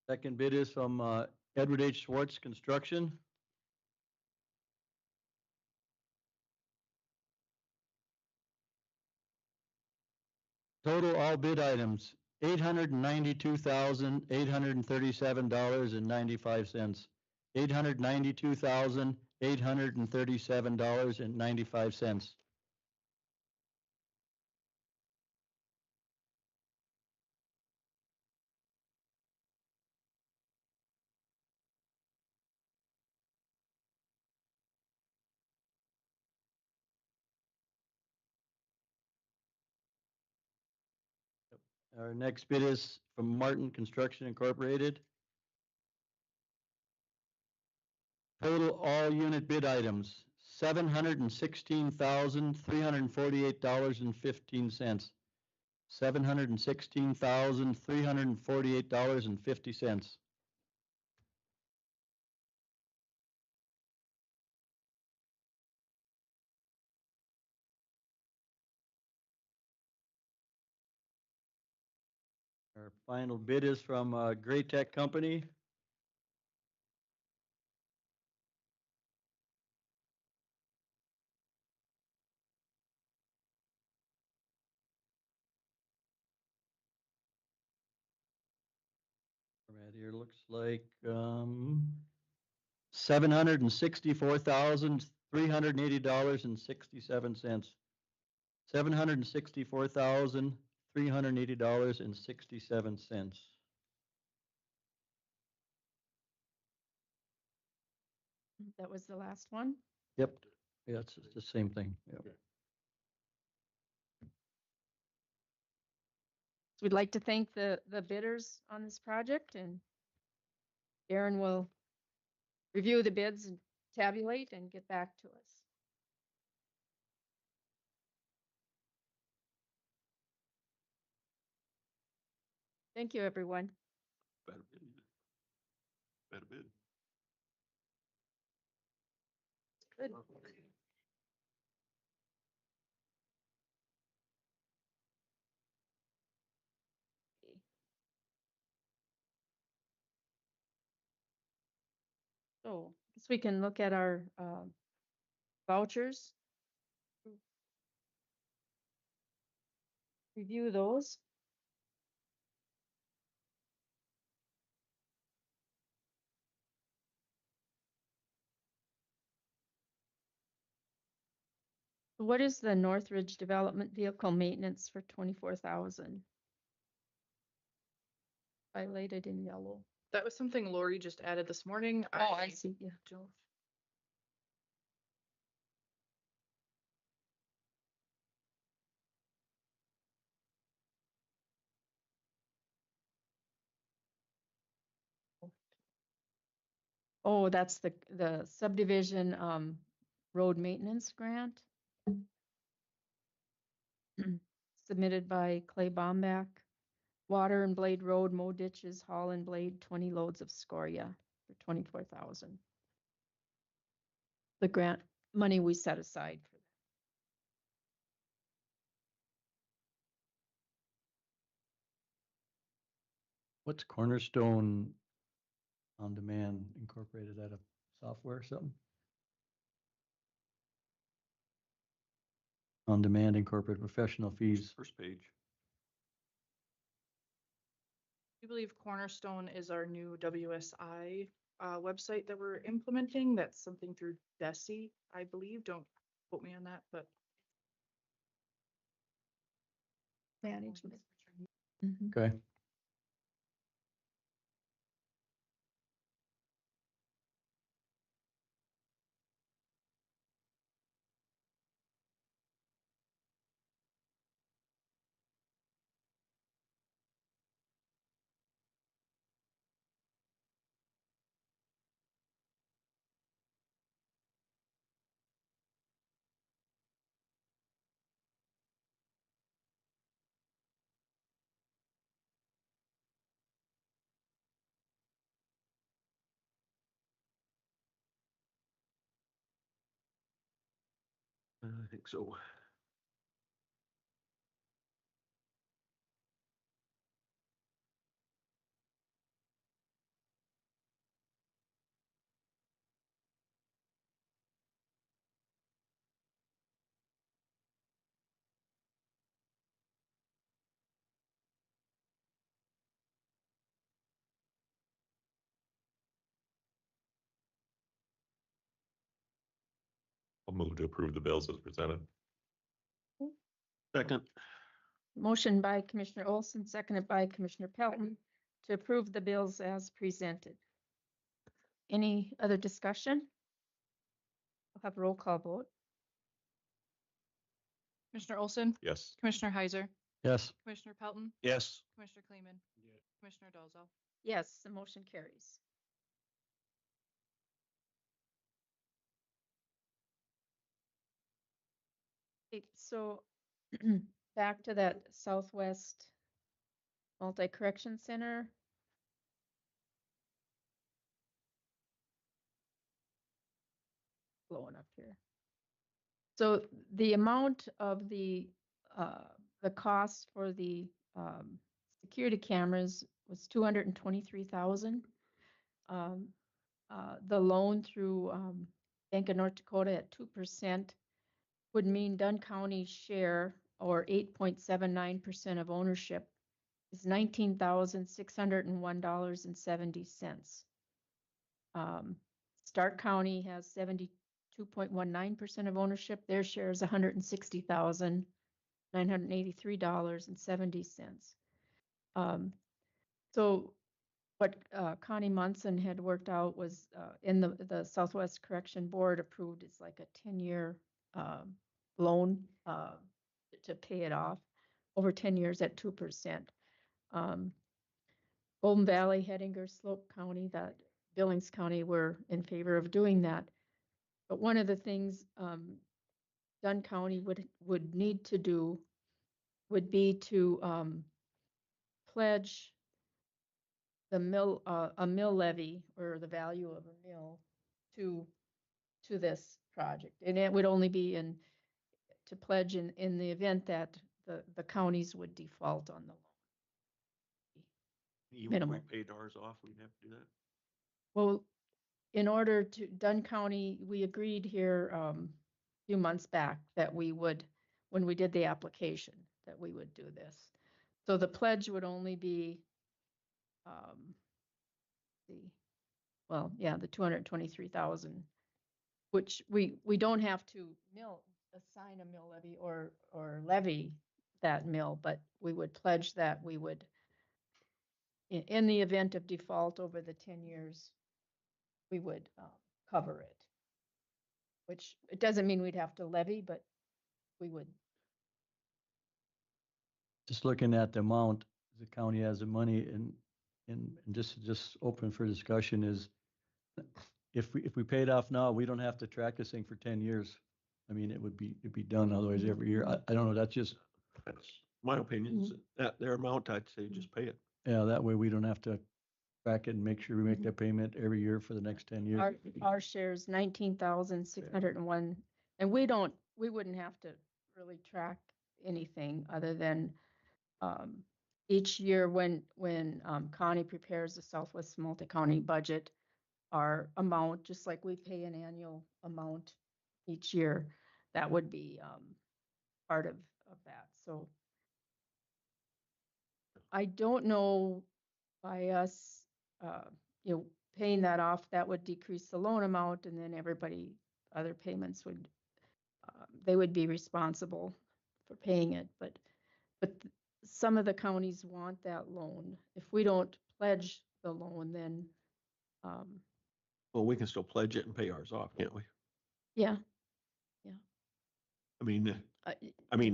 Second bid is from Edward H. Schwartz Construction. Total all bid items, $892,837.95. $892,837.95. Our next bid is from Martin Construction Incorporated. Total all unit bid items, $716,348.15. $716,348.50. Our final bid is from Great Tech Company. Right here looks like $764,380.67. $764,380.67. That was the last one. Yep. Yeah, it's the same thing. Yep. So we'd like to thank the bidders on this project, and Aaron will review the bids and tabulate and get back to us. Thank you, everyone. Better bid. Better bid. Good. So I guess we can look at our vouchers. Review those. What is the Northridge Development Vehicle Maintenance for 24,000? Highlighted in yellow. That was something Lori just added this morning. Oh, I see, yeah. Don't- Oh, that's the subdivision road maintenance grant. Submitted by Clay Bomback. Water and Blade Road, mow ditches, haul and blade, 20 loads of scoria for 24,000. The grant money we set aside for that. What's Cornerstone On Demand Incorporated? That a software or something? on-demand and corporate professional fees. First page. I believe Cornerstone is our new WSI website that we're implementing. That's something through DESI, I believe. Don't quote me on that, but Management. Mhm. Okay. I think so. I'll move to approve the bills as presented. Second. Motion by Commissioner Olson, seconded by Commissioner Pelton to approve the bills as presented. Any other discussion? I'll have a roll call vote. Commissioner Olson, Yes. Commissioner Heiser, Yes. Commissioner Pelton, Yes. Commissioner Kleeman, Commissioner Dalzell. Yes, the motion carries. Okay, so back to that Southwest Multi-Correction Center. Blowing up here. So the amount of the cost for the security cameras was 223,000. The loan through Bank of North Dakota at 2% would mean Dunn County's share, or 8.79% of ownership, is $19,601.70. Stark County has 72.19% of ownership. Their share is $160,983.70. So what Connie Munson had worked out was in the Southwest Correction Board approved, it's like a 10-year loan to pay it off over 10 years at 2%. Golden Valley, Hettinger, Slope County, that Billings County were in favor of doing that. But one of the things Dunn County would need to do would be to pledge the mill, a mill levy, or the value of a mill to this project. And it would only be to pledge in the event that the counties would default on the loan. Even if we Minimal. paid ours off, we'd have to do that. Well, in order to, Dunn County, we agreed here a few months back that we would, when we did the application, that we would do this. So the pledge would only be, the 223,000, which we don't have to assign a mill levy or levy that mill, but we would pledge that we would, in the event of default over the 10 years, we would cover it. Which it doesn't mean we'd have to levy, but we would. Just looking at the amount the county has the money and just open for discussion is if we pay it off now, we don't have to track this thing for 10 years. I mean, it'd be done otherwise every year. I don't know. That's my opinion. Is that their amount, I'd say just pay it. Yeah, that way we don't have to track it and make sure we make that payment every year for the next 10 years. Our share is 19,601, and we wouldn't have to really track anything other than each year when Connie prepares the Southwest Multi-County budget, our amount, just like we pay an annual amount each year, that would be part of that. So I don't know by us, you know, paying that off, that would decrease the loan amount and then everybody, other payments would, they would be responsible for paying it. But some of the counties want that loan. If we don't pledge the loan, then, Well, we can still pledge it and pay ours off, can't we? yeah. I mean, Uh,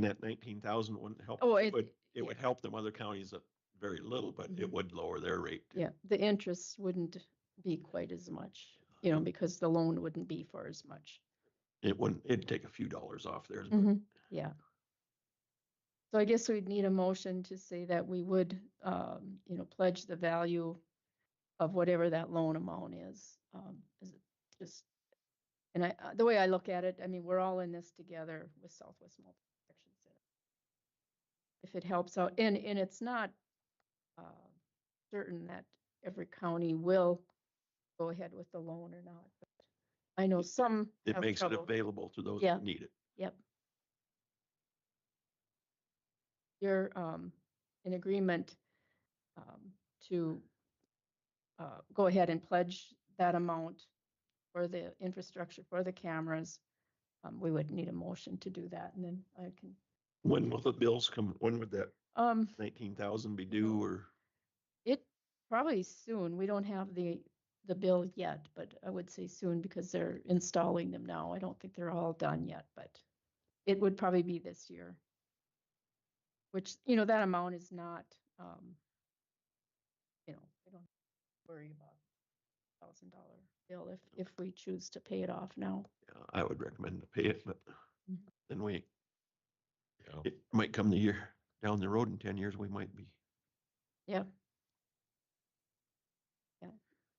that 19,000 wouldn't help. Oh, It would yeah. help them other counties very little, but it Mhm. would lower their rate. Yeah, the interest wouldn't be quite as much, you know, because the loan wouldn't be for as much. It'd take a few dollars off theirs, but Mhm, yeah. So I guess we'd need a motion to say that we would, you know, pledge the value of whatever that loan amount is. Is it just, and the way I look at it, I mean, we're all in this together with Southwest Multi-Action Center. If it helps out, and it's not certain that every county will go ahead with the loan or not. But I know some it have makes it trouble. available to those Yeah. who need it. Yep. You're in agreement to go ahead and pledge that amount for the infrastructure, for the cameras. We would need a motion to do that, and then I can. When will the bills come? When would that Um, 19,000 be due or? It probably soon. We don't have the bill yet, but I would say soon because they're installing them now. I don't think they're all done yet, but it would probably be this year. Which, you know, that amount is not, you know, we don't worry about $1,000 bill if we choose to pay it off now. Yeah, I would recommend to pay it, but Mhm. then Yeah. it might come the year down the road in 10 years, we might be. Yeah.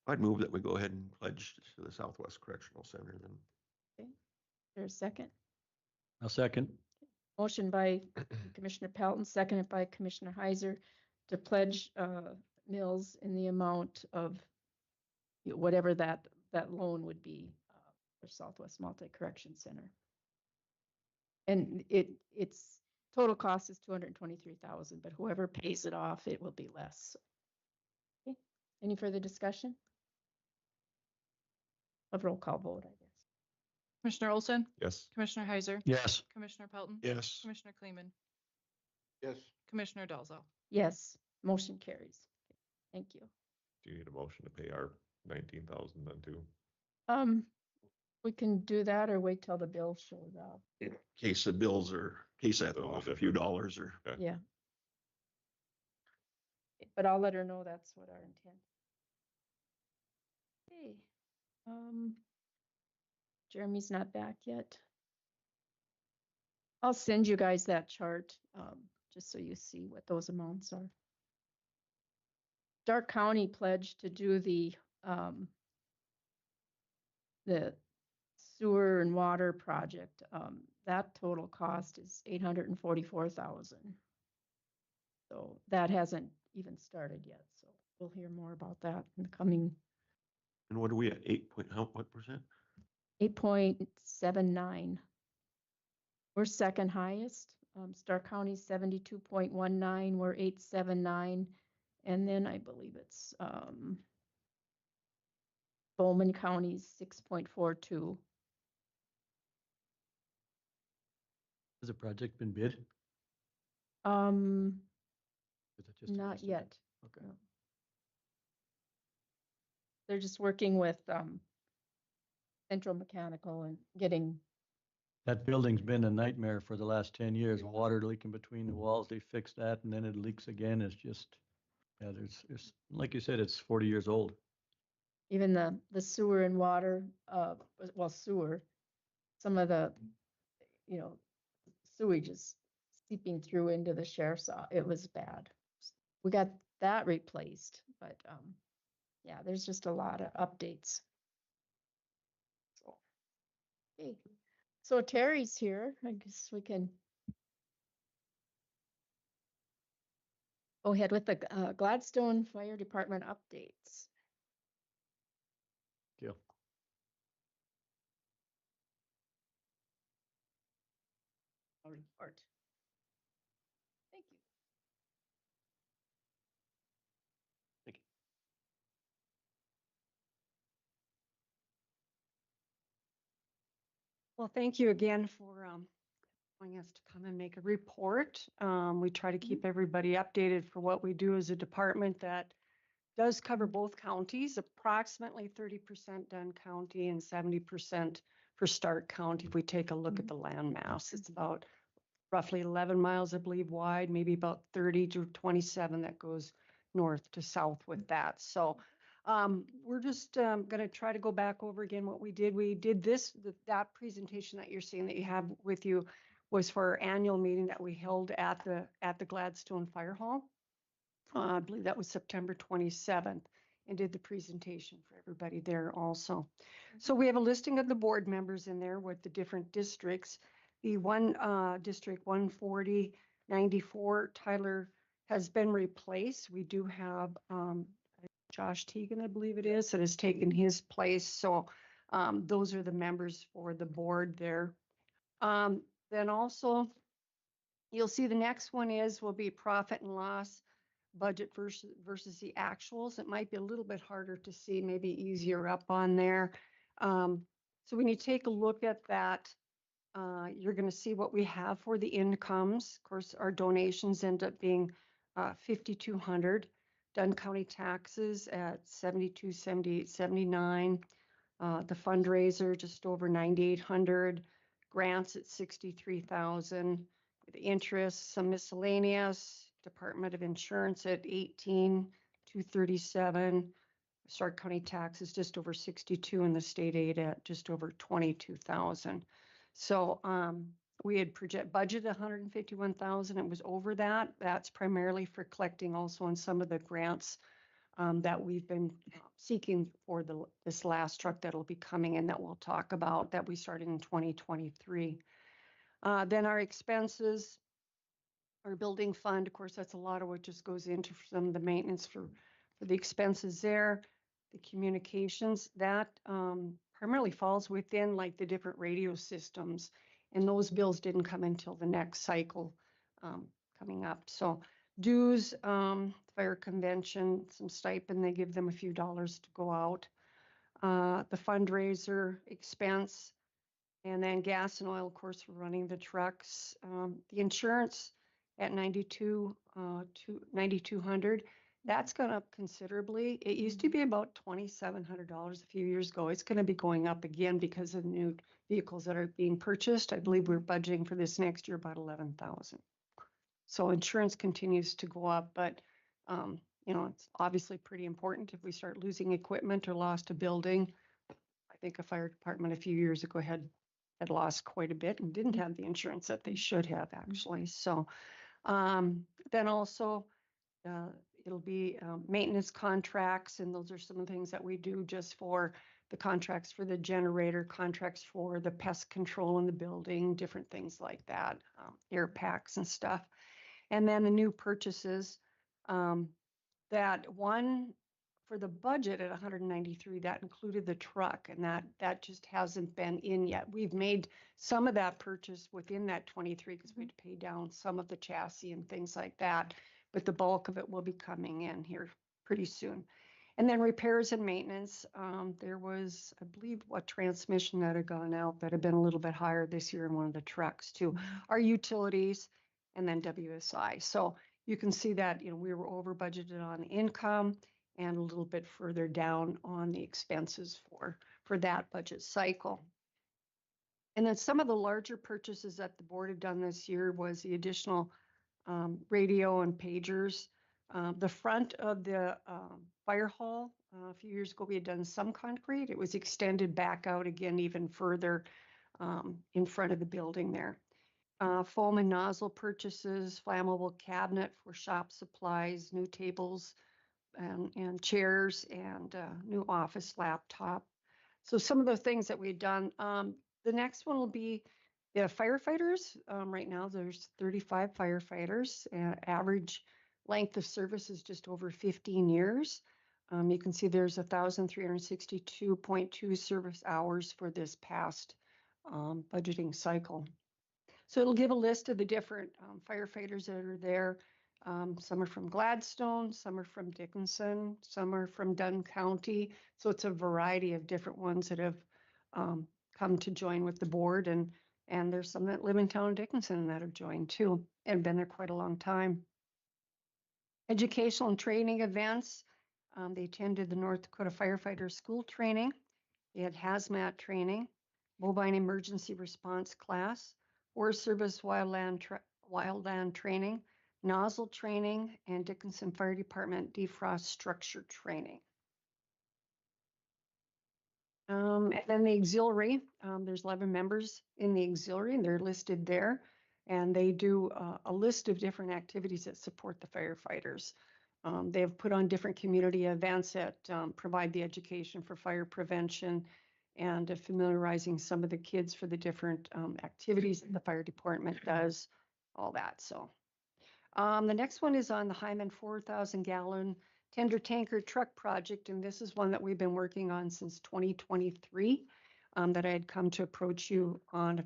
I'd move that we go ahead and pledge to the Southwest Correctional Center then. Okay. There's a second. I'll second. Motion by Commissioner Pelton, seconded by Commissioner Heiser to pledge Mills in the amount of whatever that loan would be for Southwest Multi-Correction Center. And its total cost is $223,000, but whoever pays it off, it will be less. Okay. Any further discussion? A roll call vote, I guess. Commissioner Olson, Yes. Commissioner Heiser, Yes. Commissioner Pelton, Yes. Commissioner Kleeman, Yes. Commissioner Dalzell. Yes, motion carries. Thank you. Do you need a motion to pay our 19,000 then too? We can do that or wait till the bill shows up. In case the bills are, in case that's Bill is off a few different. dollars or. Okay. Yeah. But I'll let her know that's what our intent. Okay. Jeremy's not back yet. I'll send you guys that chart, just so you see what those amounts are. Stark County pledged to do the sewer and water project. That total cost is $844,000. So that hasn't even started yet. So we'll hear more about that in the coming. And what are we at? What percent? 8.79. We're second highest. Stark County 72.19. We're 879. And then I believe it's Bowman County's 6.42. Has the project been bid? Is it just an Not estimate? yet. Okay. No. They're just working with Central Mechanical and getting. That building's been a nightmare for the last 10 years. Water leaking between the walls. They fixed that and then it leaks again. It's just, yeah, there's, like you said, it's 40 years old. Even the sewer and water, well, sewer, some of the, you know, sewage is seeping through into the sheriff's office. It was bad. We got that replaced, but yeah, there's just a lot of updates. So, okay. So Terry's here. I guess we can go ahead with the Gladstone Fire Department updates. Thank you. All report. Thank you. Thank you. Well, thank you again for allowing us to come and make a report. We try to keep everybody updated for what we do as a department that does cover both counties, approximately 30% Dunn County and 70% for Stark County. If we take a look at the land mass, it's about roughly 11 miles, I believe, wide, maybe about 30 to 27 that goes north to south with that. So we're just going to try to go back over again what we did. We did that presentation that you're seeing that you have with you was for our annual meeting that we held at the Gladstone Fire Hall. I believe that was September 27th, and did the presentation for everybody there also. So we have a listing of the board members in there with the different districts. The one district 14094, Tyler has been replaced. We do have Josh Teagan, I believe it is, that has taken his place. So those are the members for the board there. Then also, you'll see the next one will be profit and loss budget versus the actuals. It might be a little bit harder to see, maybe easier up on there. So when you take a look at that, you're going to see what we have for the incomes. Of course, our donations end up being $5,200. Dunn County taxes at $72, $78, $79. The fundraiser just over $9,800. Grants at $63,000. The interest, some miscellaneous. Department of Insurance at $18,237. Stark County taxes just over $62, and the state aid at just over $22,000. So we had budgeted $151,000. It was over that. That's primarily for collecting also on some of the grants that we've been seeking for this last truck that'll be coming in that we'll talk about that we started in 2023. Then our expenses, our building fund, of course, that's a lot of what just goes into some of the maintenance for the expenses there. The communications, that primarily falls within like the different radio systems, and those bills didn't come until the next cycle coming up. So dues, fire convention, some stipend, they give them a few dollars to go out. The fundraiser expense, and then gas and oil, of course, for running the trucks. The insurance at $9,200. That's gone up considerably. It used to be about $2,700 a few years ago. It's going to be going up again because of new vehicles that are being purchased. I believe we're budgeting for this next year about $11,000. So insurance continues to go up, but it's obviously pretty important if we start losing equipment or lost a building. I think a fire department a few years ago had lost quite a bit and didn't have the insurance that they should have actually. So then also it'll be maintenance contracts, and those are some of the things that we do just for the contracts for the generator, contracts for the pest control in the building, different things like that, air packs and stuff. And then the new purchases, that one for the budget at 193, that included the truck, and that just hasn't been in yet. We've made some of that purchase within that 23 because we had to pay down some of the chassis and things like that, but the bulk of it will be coming in here pretty soon. And then repairs and maintenance, there was, I believe, a transmission that had gone out that had been a little bit higher this year in one of the trucks too. Our utilities, and then WSI. So you can see that we were over budgeted on income and a little bit further down on the expenses for that budget cycle. And then some of the larger purchases that the board had done this year was the additional radio and pagers. The front of the fire hall, a few years ago, we had done some concrete. It was extended back out again even further in front of the building there. Foam and nozzle purchases, flammable cabinet for shop supplies, new tables and chairs, and new office laptop. So some of the things that we've done. The next one will be the firefighters. Right now there's 35 firefighters. Average length of service is just over 15 years. You can see there's 1,362.2 service hours for this past budgeting cycle. So it'll give a list of the different firefighters that are there. Some are from Gladstone, some are from Dickinson, some are from Dunn County. So it's a variety of different ones that have come to join with the board, and there's some that live in town of Dickinson that have joined too and been there quite a long time. Educational and training events. They attended the North Dakota Firefighter School training. They had hazmat training, mobile emergency response class, Forest Service wildland training, nozzle training, and Dickinson Fire Department defrost structure training. And then the auxiliary, there's 11 members in the auxiliary, and they're listed there. And they do a list of different activities that support the firefighters. They have put on different community events that provide the education for fire prevention and familiarizing some of the kids for the different activities that the fire department does, all that. So the next one is on the Hyman 4,000 gallon tender tanker truck project. And this is one that we've been working on since 2023 that I had come to approach you on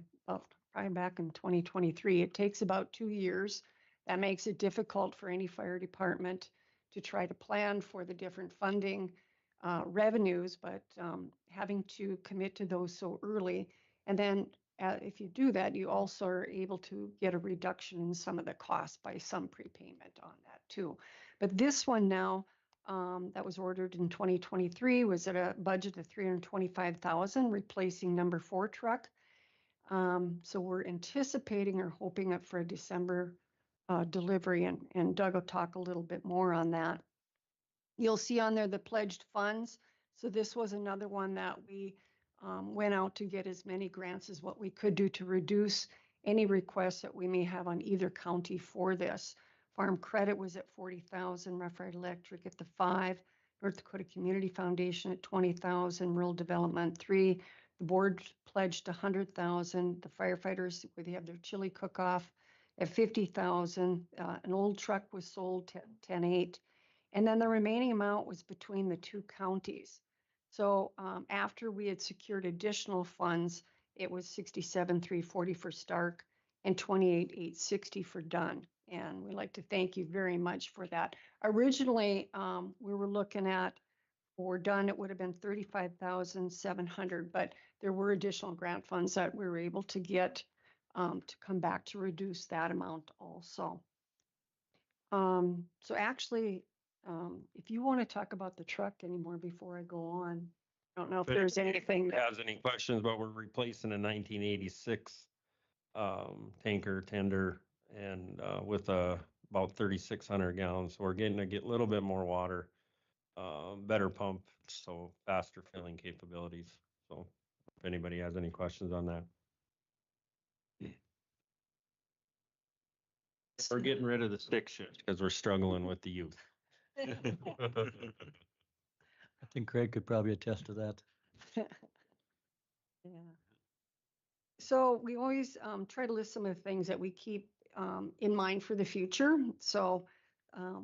probably back in 2023. It takes about 2 years. That makes it difficult for any fire department to try to plan for the different funding revenues, but having to commit to those so early. And then if you do that, you also are able to get a reduction in some of the costs by some prepayment on that too. But this one now that was ordered in 2023 was at a budget of $325,000, replacing number 4 truck. So we're anticipating or hoping up for a December delivery, and Doug will talk a little bit more on that. You'll see on there the pledged funds. So this was another one that we went out to get as many grants as what we could do to reduce any requests that we may have on either county for this. Farm Credit was at 40,000, Rough Rider Electric at the 5, North Dakota Community Foundation at 20,000, Rural Development 3. The board pledged 100,000. The firefighters, where they have their chili cook-off, at 50,000. An old truck was sold 10.8. And then the remaining amount was between the 2 counties. So after we had secured additional funds, it was 67,340 for Stark and 28,860 for Dunn. And we'd like to thank you very much for that. Originally, we were looking at, for Dunn, it would have been 35,700, but there were additional grant funds that we were able to get to come back to reduce that amount also. So actually, if you want to talk about the truck anymore before I go on, I don't know if there's anything that has any questions, but we're replacing a 1986 tanker tender and with about 3,600 gallons. So we're getting to get a little bit more water, better pump, so faster filling capabilities. So if anybody has any questions on that. We're getting rid of the stick shift because we're struggling with the youth. I think Craig could probably attest to that. Yeah. So we always try to list some of the things that we keep in mind for the future. So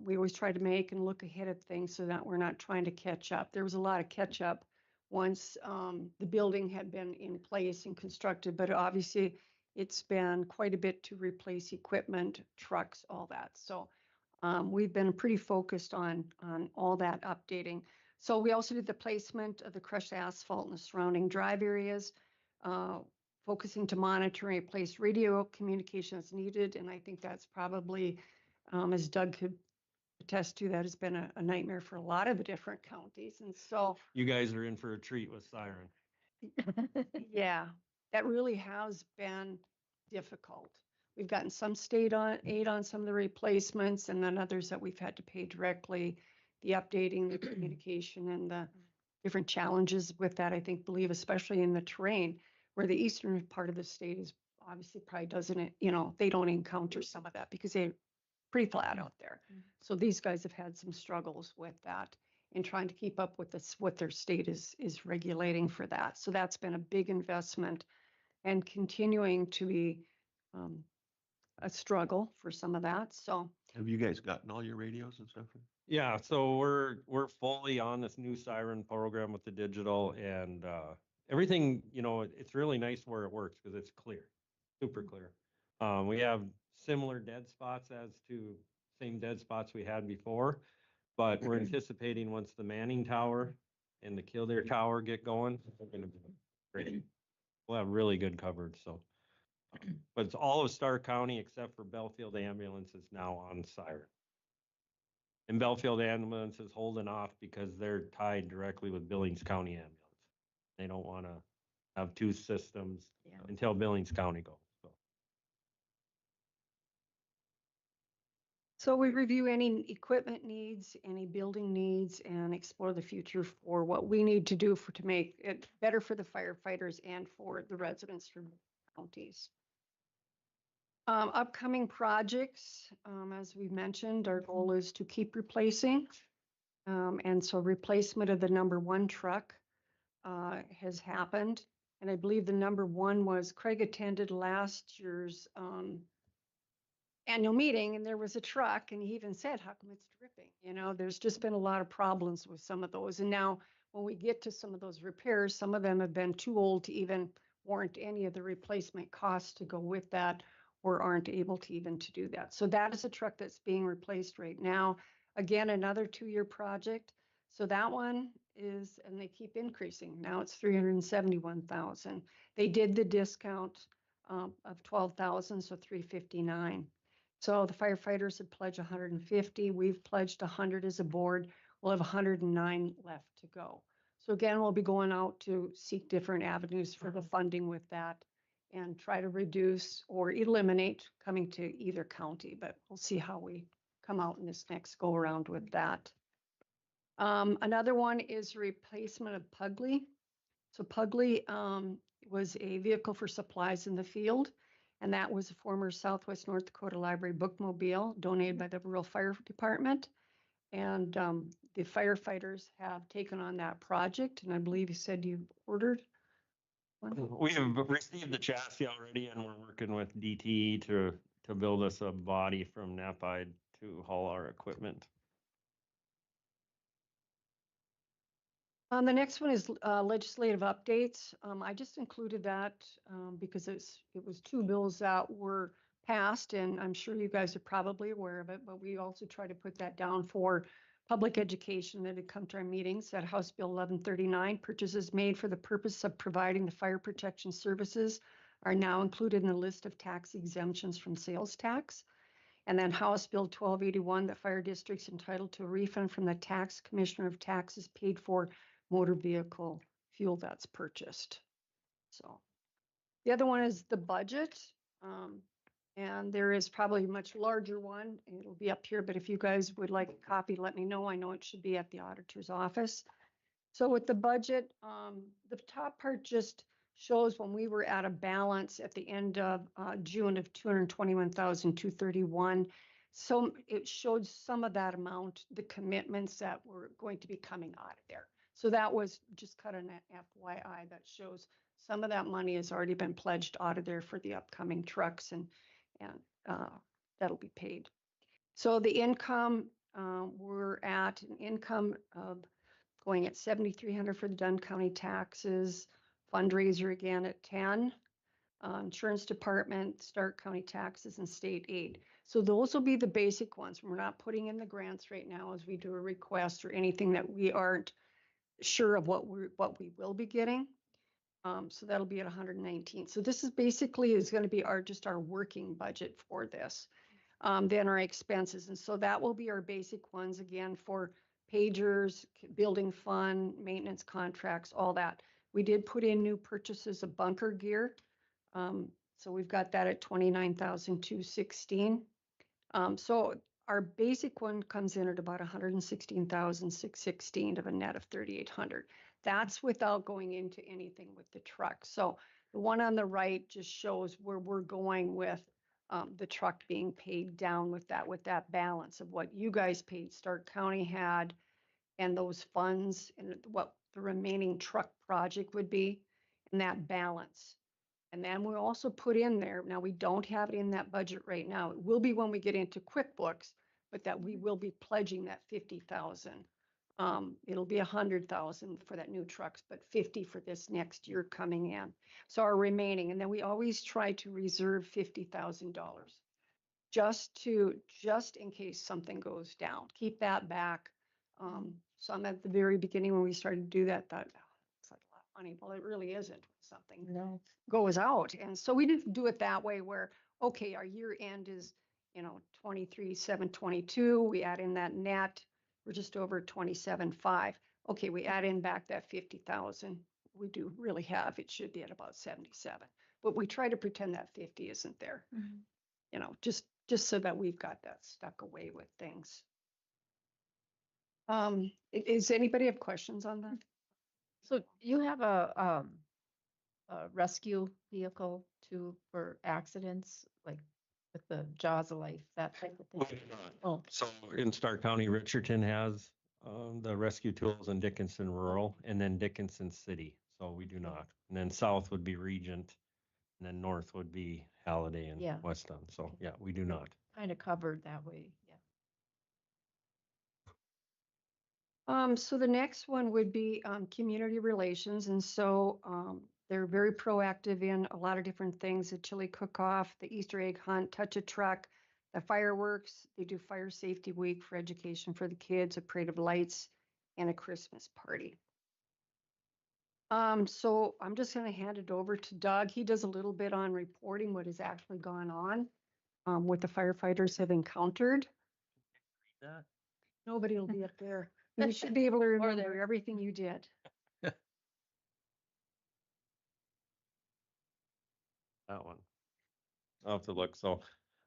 we always try to make and look ahead of things so that we're not trying to catch up. There was a lot of catch up once the building had been in place and constructed, but obviously it's been quite a bit to replace equipment, trucks, all that. So we've been pretty focused on all that updating. So we also did the placement of the crushed asphalt in the surrounding drive areas, focusing to monitor and replace radio communication as needed. And I think that's probably, as Doug could attest to, that has been a nightmare for a lot of the different counties. And so You guys are in for a treat with Siren. yeah, that really has been difficult. We've gotten some state aid on some of the replacements, and then others that we've had to pay directly. The updating, the communication, and the different challenges with that, I think, especially in the terrain, where the eastern part of the state is obviously probably doesn't, they don't encounter some of that because they're pretty flat out there. So these guys have had some struggles with that in trying to keep up with what their state is regulating for that. So that's been a big investment and continuing to be a struggle for some of that. So Have you guys gotten all your radios and stuff? Yeah, so we're fully on this new Siren program with the digital and everything, it's really nice where it works because it's clear, super clear. We have similar dead spots as to same dead spots we had before, but we're anticipating once the Manning Tower and the Kildare Tower get going, we're gonna be great. We'll have really good coverage, so. But it's all of Stark County except for Belfield Ambulance is now on siren. And Belfield Ambulance is holding off because they're tied directly with Billings County Ambulance. They don't want to have two systems Yeah. until Billings County goes. So. So we review any equipment needs, any building needs, and explore the future for what we need to do to make it better for the firefighters and for the residents from counties. Upcoming projects, as we mentioned, our goal is to keep replacing. And so replacement of the number 1 truck has happened. And I believe the number 1 was Craig attended last year's annual meeting, and there was a truck, and he even said, how come it's dripping? You know, there's just been a lot of problems with some of those. And now when we get to some of those repairs, some of them have been too old to even warrant any of the replacement costs to go with that, or aren't able to even to do that. So that is a truck that's being replaced right now. Again, another 2-year project. So that one is, and they keep increasing. Now it's 371,000. They did the discount of 12,000, so 359. So the firefighters had pledged 150. We've pledged 100 as a board. We'll have 109 left to go. So again, we'll be going out to seek different avenues for the funding with that and try to reduce or eliminate coming to either county, but we'll see how we come out in this next go around with that. Another one is replacement of Pugly. So Pugly was a vehicle for supplies in the field, and that was a former Southwest North Dakota Library bookmobile donated by the Rural Fire Department. And the firefighters have taken on that project, and I believe you said you ordered one? We have received the chassis already, and we're working with DTE to build us a body from Napide to haul our equipment. The next one is legislative updates. I just included that because it was 2 bills that were passed, and I'm sure you guys are probably aware of it, but we also try to put that down for public education that had come to our meetings. That House Bill 1139, purchases made for the purpose of providing the fire protection services are now included in the list of tax exemptions from sales tax. And then House Bill 1281, that fire districts entitled to a refund from the tax commissioner of taxes paid for motor vehicle fuel that's purchased. So the other one is the budget. And there is probably a much larger one. It'll be up here, but if you guys would like a copy, let me know. I know it should be at the auditor's office. So with the budget, the top part just shows when we were at a balance at the end of June of 221,231. So it showed some of that amount, the commitments that were going to be coming out of there. So that was just cut an FYI that shows some of that money has already been pledged out of there for the upcoming trucks, and that'll be paid. So the income, we're at an income of going at 7,300 for the Dunn County taxes, fundraiser again at 10, insurance department, Stark County taxes, and state aid. So those will be the basic ones. We're not putting in the grants right now as we do a request or anything that we aren't sure of what we will be getting. So that'll be at 119. So this is basically going to be just our working budget for this. Then our expenses. And so that will be our basic ones again for pagers, building fund, maintenance contracts, all that. We did put in new purchases of bunker gear. So we've got that at 29,216. So our basic one comes in at about 116,616 of a net of 3,800. That's without going into anything with the truck. So the one on the right just shows where we're going with the truck being paid down with that balance of what you guys paid, Stark County had, and those funds and what the remaining truck project would be, and that balance. And then we also put in there, now we don't have it in that budget right now. It will be when we get into QuickBooks, but that we will be pledging that 50,000 It'll be 100,000 for that new trucks, but 50 for this next year coming in. So our remaining, and then we always try to reserve $50,000 just in case something goes down. Keep that back. Some at the very beginning when we started to do that, thought, oh, it's like a lot of money. Well, it really isn't. Something No. goes out. And so we didn't do it that way where, okay, our year end is, 23,722. We add in that net, we're just over 27,500. Okay, we add in back that 50,000. We do really have, it should be at about 77. But we try to pretend that 50 isn't there. Just so that we've got that stuck away with things. Is anybody have questions on that? So you have a rescue vehicle too for accidents, like with the Jaws of Life, that type of thing? Oh, So in Stark County, Richardson has the rescue tools in Dickinson Rural and then Dickinson City. So we do not. And then south would be Regent and then north would be Halliday and Yeah. West Dunn. So yeah, we do not. kind of covered that way, yeah. So the next one would be community relations. And so they're very proactive in a lot of different things, the chili cook-off, the Easter egg hunt, touch a truck, the fireworks. They do fire safety week for education for the kids, a parade of lights, and a Christmas party. So I'm just going to hand it over to Doug. He does a little bit on reporting what has actually gone on, what the firefighters have encountered. That? Nobody will be up there. You should be able to remember there. everything you did. That one. I'll have to look. So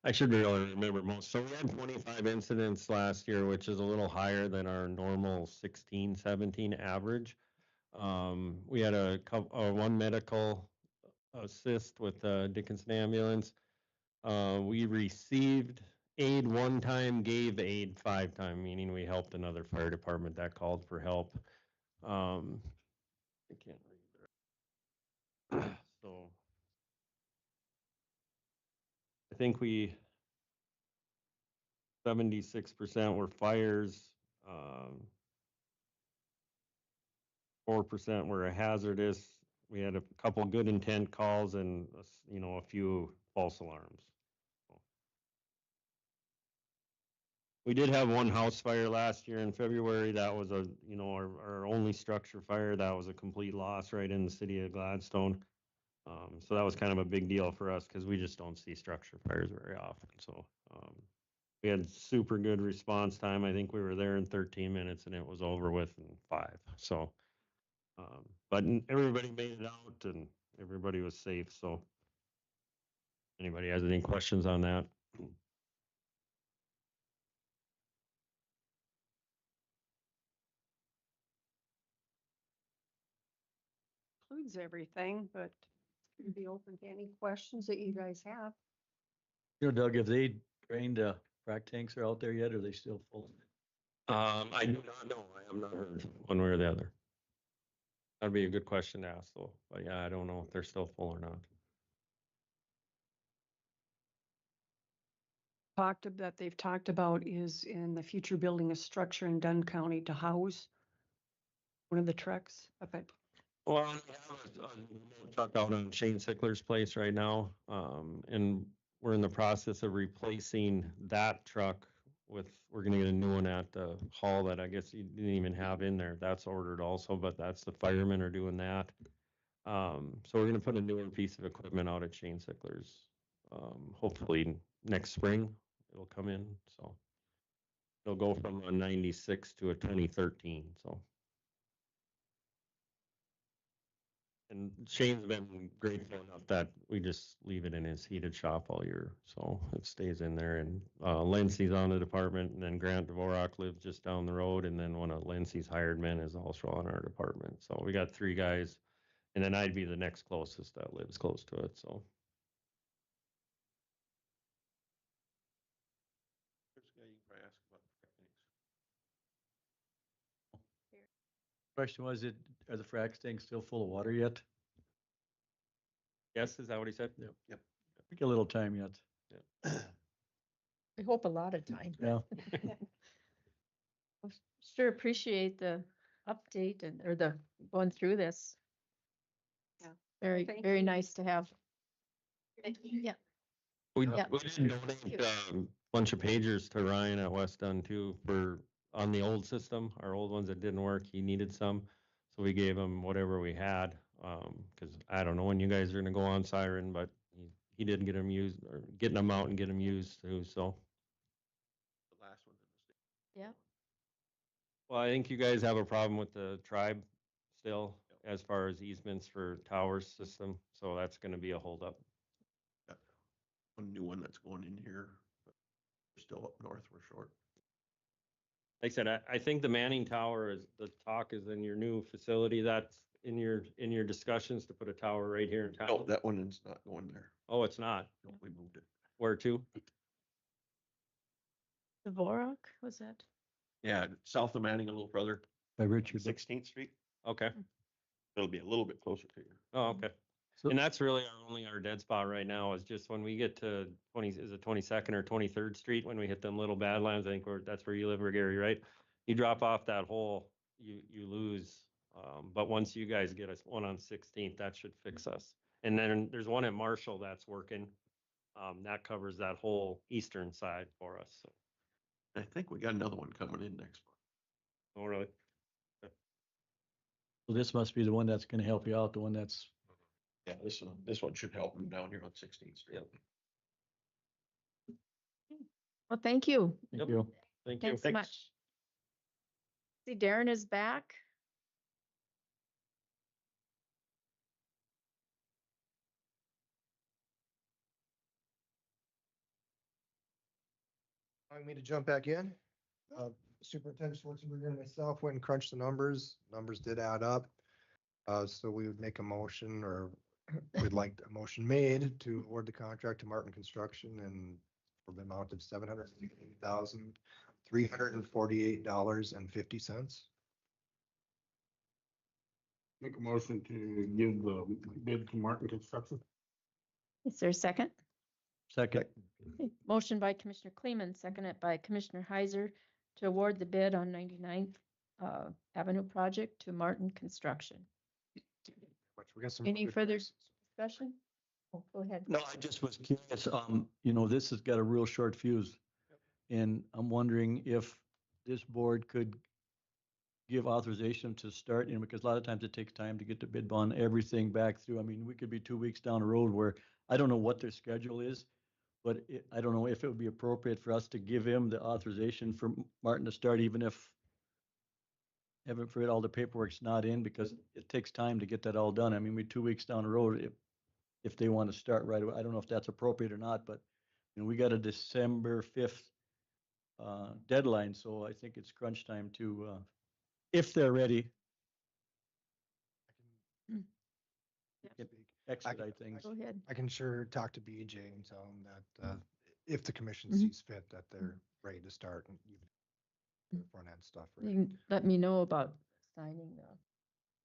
I should be able to remember most. So we had 25 incidents last year, which is a little higher than our normal 16, 17 average. We had one medical assist with the Dickinson ambulance. We received aid one time, gave aid 5 times, meaning we helped another fire department that called for help. I can't read. So I think 76% were fires, 4% were hazardous. We had a couple good intent calls and a few false alarms. We did have one house fire last year in February. That was our only structure fire. That was a complete loss right in the city of Gladstone. So that was kind of a big deal for us because we just don't see structure fires very often. So we had super good response time. I think we were there in 13 minutes and it was over with in 5. So, but everybody made it out and everybody was safe. So anybody has any questions on that? Includes everything, but we'd be open to any questions that you guys have. Doug, have they drained frac tanks are out there yet, or are they still full? I do not know. I have not heard one way or the other. That'd be a good question to ask, though. But yeah, I don't know if they're still full or not. That they've talked about is in the future building a structure in Dunn County to house one of the trucks up at. Well, we have a truck out on Shane Sickler's place right now, and we're in the process of replacing that truck we're going to get a new one at the hall that I guess you didn't even have in there. That's ordered also, but that's the firemen are doing that. So we're going to put a newer piece of equipment out at Shane Sickler's. Hopefully next spring it'll come in. So it'll go from a 96 to a 2013. So. And Shane's been grateful enough that we just leave it in his heated shop all year. So it stays in there. And Lindsay's on the department, and then Grant Dvorak lives just down the road. And then one of Lindsay's hired men is also on our department. So we got 3 guys. And then I'd be the next closest that lives close to it. So. Question was, are the frac tanks still full of water yet? Yes, is that what he said? Yep. Yep. I think a little time yet. Yeah. I hope a lot of time. Yeah. Sure appreciate the update and, or the, going through this. Yeah. Very, Thank very you. nice to have. Yeah. We Yeah. we did donate a bunch of pagers to Ryan at West Dunn too for, on the old system, our old ones that didn't work, he needed some. So we gave him whatever we had, cause I don't know when you guys are gonna go on Siren, but he did get them used, or getting them out and get them used too, so. The last one in the state. Yeah. Well, I think you guys have a problem with the tribe still, as far as easements for towers system, so that's gonna be a holdup. Got one new one that's going in here, but we're still up north, we're short. Like I said, I think the Manning Tower is, the talk is in your new facility, that's in your discussions to put a tower right here in No, town. that one is not going there. Oh, it's not. No, we moved it. Where to? Dvorak, was that? Yeah, south of Manning a little further, By Richard. 16th Street. Okay. It'll be a little bit closer to you. Oh, okay. So- And that's really our dead spot right now, is just when we get to 22nd or 23rd Street, when we hit them little badlands, I think that's where you live, Gary, right? You drop off that hole, you lose. But once you guys get us one on 16th, that should fix us. And then there's one at Marshall that's working. That covers that whole eastern side for us. So. I think we got another one coming in next month. Oh, really? So this must be the one that's gonna help you out, the one that's, Yeah, this one should help them down here on 16th Street. Well, thank you. thank Yep. you. Thank you. Thanks so much. See, Darren is back. Allowing me to jump back in. Superintendent Schwarzenberger and myself went and crunched the numbers. Numbers did add up. So we would make a motion, or we'd like a motion made to award the contract to Martin Construction and for the amount of $768,348.50. Make a motion to give the bid to Martin Construction. Is there a second? Second. Okay, motion by Commissioner Kleeman, seconded by Commissioner Heiser to award the bid on 99th Avenue project to Martin Construction. We got some Any good further prices. discussion? Oh, go ahead. No, I just was curious, this has got a real short fuse. And I'm wondering if this board could give authorization to start, because a lot of times it takes time to get the bid bond, everything back through. I mean, we could be 2 weeks down the road where I don't know what their schedule is, but I don't know if it would be appropriate for us to give him the authorization for Martin to start, even if heaven forbid all the paperwork's not in, because it takes time to get that all done. I mean, we're 2 weeks down the road if they want to start right away. I don't know if that's appropriate or not, but we got a December 5th deadline, so I think it's crunch time to, if they're ready, Mm. expedite things. Go ahead. I can sure talk to BJ and tell him that if the commission Mhm. sees fit, that they're ready to start and even the front end stuff. You Right? can let me know about signing the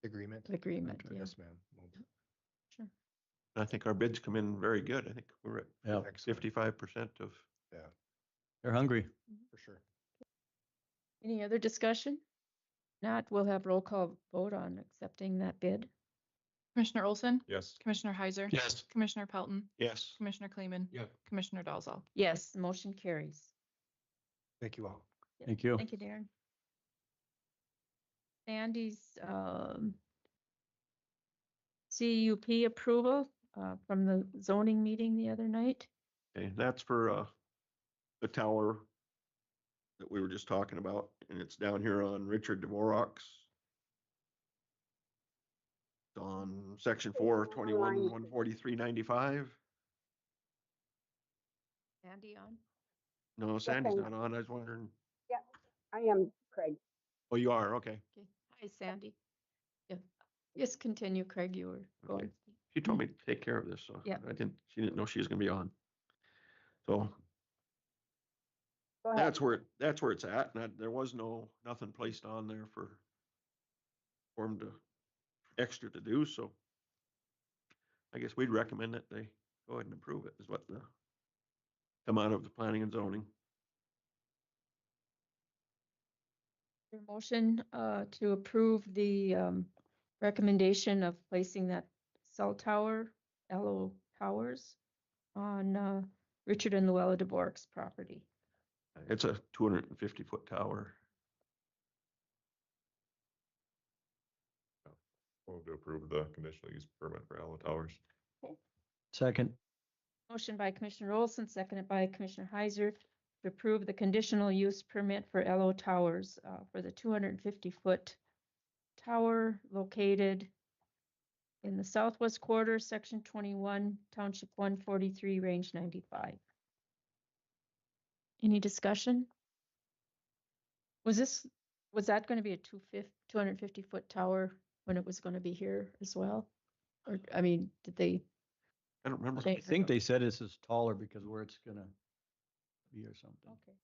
Agreement. agreement, yeah. Yes, ma'am. Sure. I think our bids come in very good. I think we're at Yeah, 55% of. Yeah, they're hungry. for sure. Any other discussion? Not, we'll have roll call vote on accepting that bid. Commissioner Olson? Yes. Commissioner Heiser? Yes. Commissioner Pelton? Yes. Commissioner Kleeman? Yeah. Commissioner Dalzell? Yes, the motion carries. Thank you all. Yeah. Thank you. Thank you, Darren. Sandy's CUP approval from the zoning meeting the other night. Okay, that's for the tower that we were just talking about, and it's down here on Richard Dvorak's. It's on section 421, 143.95. Sandy on? No, Sandy's not on. I was wondering. I am Craig. Oh, you are? Okay. Okay. Hi, Sandy. Yeah, just continue, Craig, you were going. She told me to take care of this, so Yeah. she didn't know she was gonna be on. So Go ahead. that's where it's at. And there was nothing placed on there for him to extra to do, so I guess we'd recommend that they go ahead and approve it, is what the come out of the planning and zoning. Your motion to approve the recommendation of placing that cell tower, LO Towers, on Richard and Luella DeBork's property. It's a 250-foot tower. Move to approve the conditional use permit for Allen Towers. Second. Motion by Commissioner Olson, seconded by Commissioner Heiser to approve the conditional use permit for LO Towers for the 250-foot tower located in the southwest quarter, section 21, township 143, range 95. Any discussion? Was that going to be a 250-foot tower when it was going to be here as well? Or, I mean, did they? I don't remember. I think they said this is taller because where it's gonna be or something. Okay.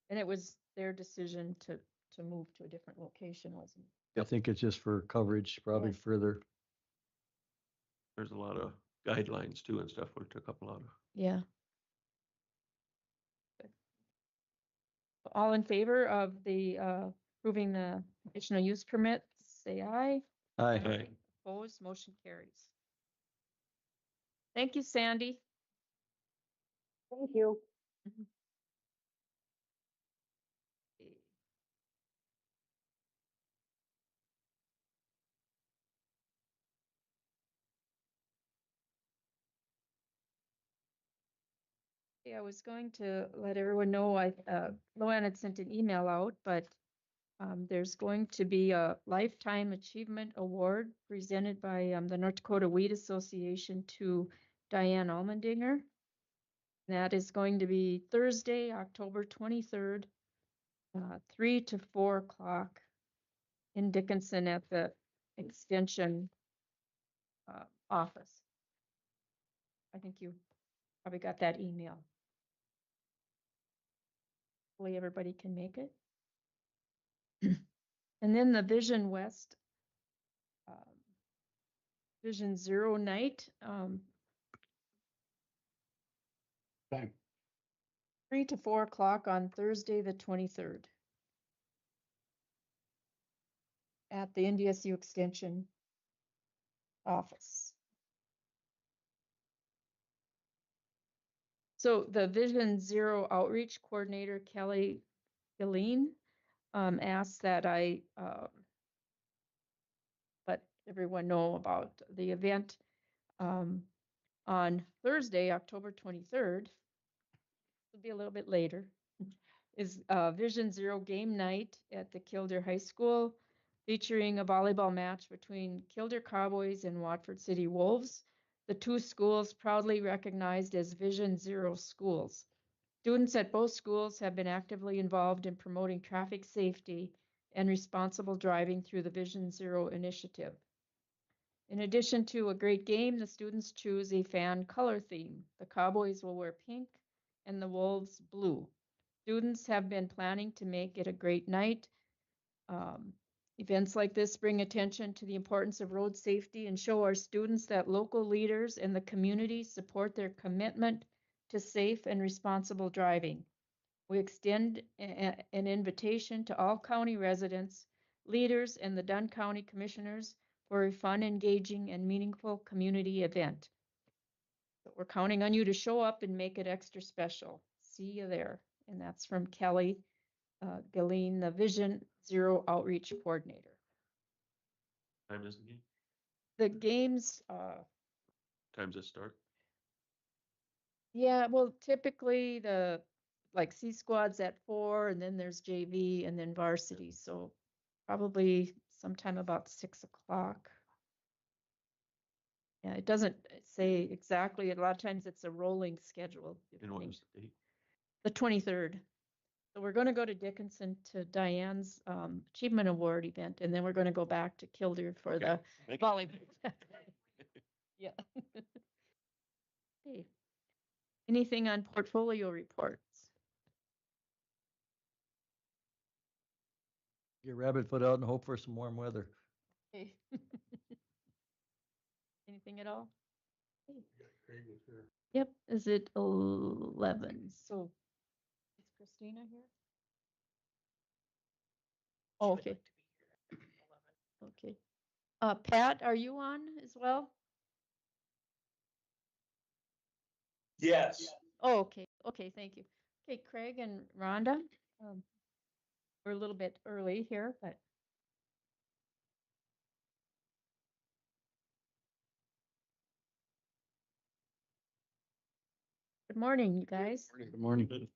And it was their decision to move to a different location, wasn't it? I think it's just for coverage, probably Yeah. further. There's a lot of guidelines too and stuff. We took up a lot of. Yeah. Good. All in favor of the approving the conditional use permit, say aye. Aye. Aye. Opposed, motion carries. Thank you, Sandy. Thank you. Yeah, I was going to let everyone know, Luann had sent an email out, but there's going to be a Lifetime Achievement Award presented by the North Dakota Weed Association to Diane Almendinger. That is going to be Thursday, October 23rd, 3 to 4 o'clock in Dickinson at the Extension office. I think you probably got that email. Hopefully everybody can make it. And then the Vision West Vision Zero night, Time. 3 to 4 o'clock on Thursday, the 23rd. At the NDSU Extension office. So the Vision Zero Outreach Coordinator, Kelly Galeen, asked that I let everyone know about the event on Thursday, October 23rd. It'll be a little bit later. Is Vision Zero game night at the Kildare High School, featuring a volleyball match between Kildare Cowboys and Watford City Wolves, the two schools proudly recognized as Vision Zero schools. Students at both schools have been actively involved in promoting traffic safety and responsible driving through the Vision Zero initiative. In addition to a great game, the students choose a fan color theme. The Cowboys will wear pink and the Wolves blue. Students have been planning to make it a great night. Events like this bring attention to the importance of road safety and show our students that local leaders and the community support their commitment to safe and responsible driving. We extend an invitation to all county residents, leaders, and the Dunn County Commissioners for a fun, engaging, and meaningful community event. But we're counting on you to show up and make it extra special. See you there. And that's from Kelly Galeen, the Vision Zero Outreach Coordinator. Time is the game? The games, Times it start? yeah, well, typically like C squad's at 4, and then there's JV and then varsity. So probably sometime about 6 o'clock. Yeah, it doesn't say exactly. A lot of times it's a rolling schedule. And what was the date? The 23rd. So we're going to go to Dickinson to Diane's Achievement Award event, and then we're going to go back to Kildare for the volleyball. Yeah. Okay. Anything on portfolio reports? Get rabbit foot out and hope for some warm weather. Okay. Anything at all? Okay. Yep. Is it 11? So is Christina here? Oh, okay. Okay. Pat, are you on as well? Yes. Oh, okay. Okay, thank you. Okay, Craig and Rhonda. We're a little bit early here, but. Good morning, you guys. Good morning.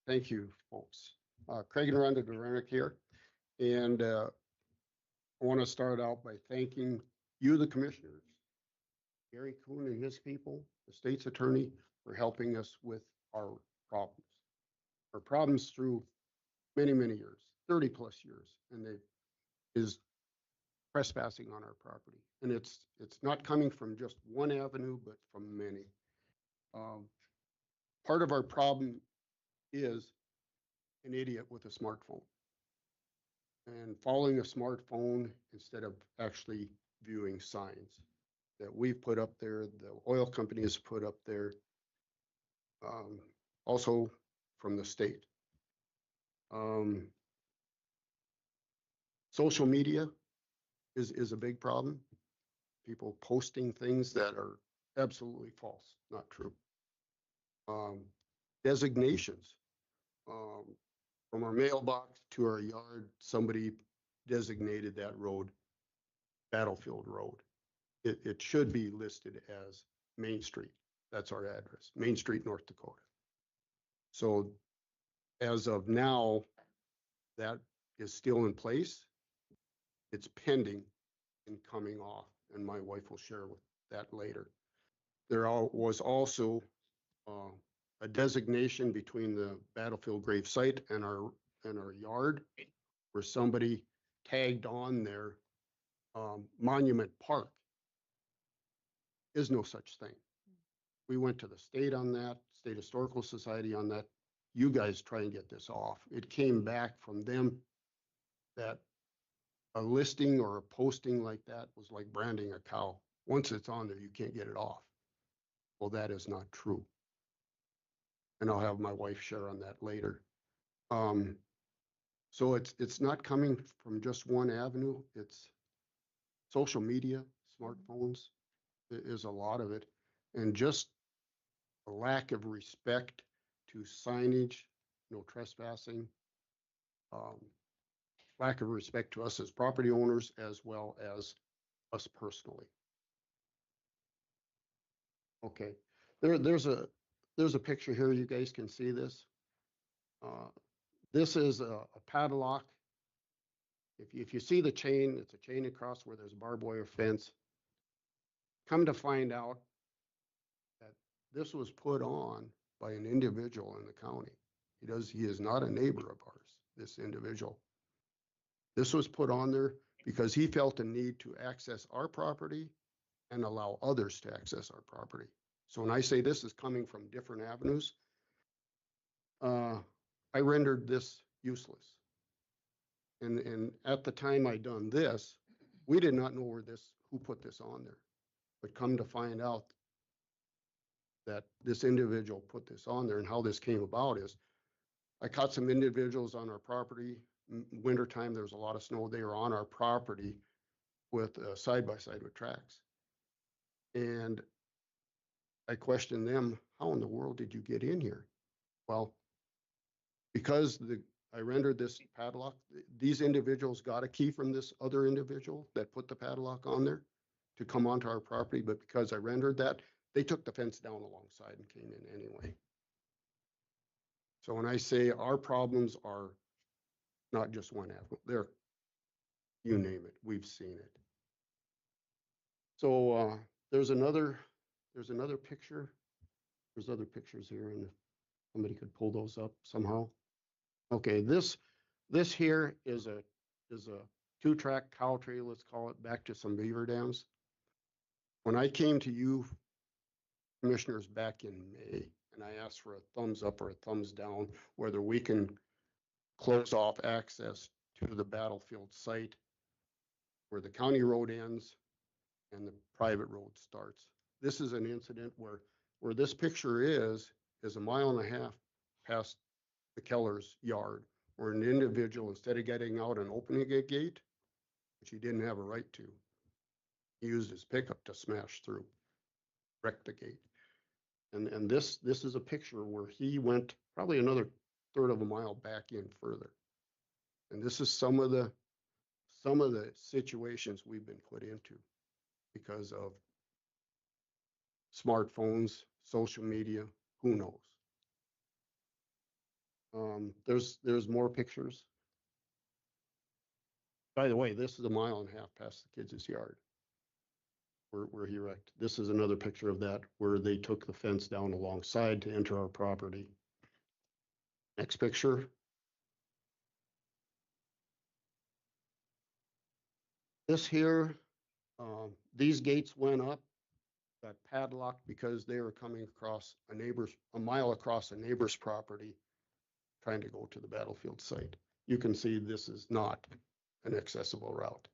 Thank you, folks. Craig and Rhonda Duranick here. And I want to start out by thanking you, the commissioners, Gary Kuhn and his people, the state's attorney, for helping us with our problems. Our problems through many, many years, 30 plus years, and they is trespassing on our property. And it's not coming from just one avenue, but from many. Part of our problem is an idiot with a smartphone and following a smartphone instead of actually viewing signs that we've put up there, the oil company has put up there, also from the state. Social media is a big problem. People posting things that are absolutely false, not true. Designations. From our mailbox to our yard, somebody designated that road Battlefield Road. It should be listed as Main Street. That's our address, Main Street, North Dakota. So as of now, that is still in place. It's pending and coming off, and my wife will share with that later. There was also a designation between the Battlefield grave site and our yard where somebody tagged on there Monument Park. Is no such thing. We went to the state on that, State Historical Society on that. You guys try and get this off. It came back from them that a listing or a posting like that was like branding a cow. Once it's on there, you can't get it off. Well, that is not true. And I'll have my wife share on that later. So it's not coming from just one avenue. It's social media, smartphones is a lot of it. And just a lack of respect to signage, no trespassing, lack of respect to us as property owners as well as us personally. Okay, there's a picture here. You guys can see this. This is a padlock. If you see the chain, it's a chain across where there's a barbed wire fence. Come to find out that this was put on by an individual in the county. He is not a neighbor of ours, this individual. This was put on there because he felt a need to access our property and allow others to access our property. So when I say this is coming from different avenues, I rendered this useless. And at the time I done this, we did not know who put this on there. But come to find out that this individual put this on there, and how this came about is I caught some individuals on our property. Wintertime, there was a lot of snow. They were on our property with side by side with tracks. And I questioned them, how in the world did you get in here? Well, because I rendered this padlock, these individuals got a key from this other individual that put the padlock on there to come onto our property. But because I rendered that, they took the fence down alongside and came in anyway. So when I say our problems are not just one avenue, they're, you name it, we've seen it. So there's another picture. There's other pictures here, and if somebody could pull those up somehow. Okay, this here is a 2-track cow trail, let's call it, back to some beaver dams. When I came to you commissioners back in May, and I asked for a thumbs up or a thumbs down, whether we can close off access to the Battlefield site where the county road ends and the private road starts. This is an incident where this picture is a mile and a half past the Keller's yard, where an individual, instead of getting out and opening a gate, which he didn't have a right to, he used his pickup to smash through, wreck the gate. And this is a picture where he went probably another third of a mile back in further. And this is some of the situations we've been put into because of smartphones, social media, who knows? There's more pictures. By the way, this is 1.5 miles past the kids' yard where he wrecked. This is another picture of that where they took the fence down alongside to enter our property. Next picture. This here, these gates went up, got padlocked because they were coming across a mile across a neighbor's property, trying to go to the battlefield site. You can see this is not an accessible route.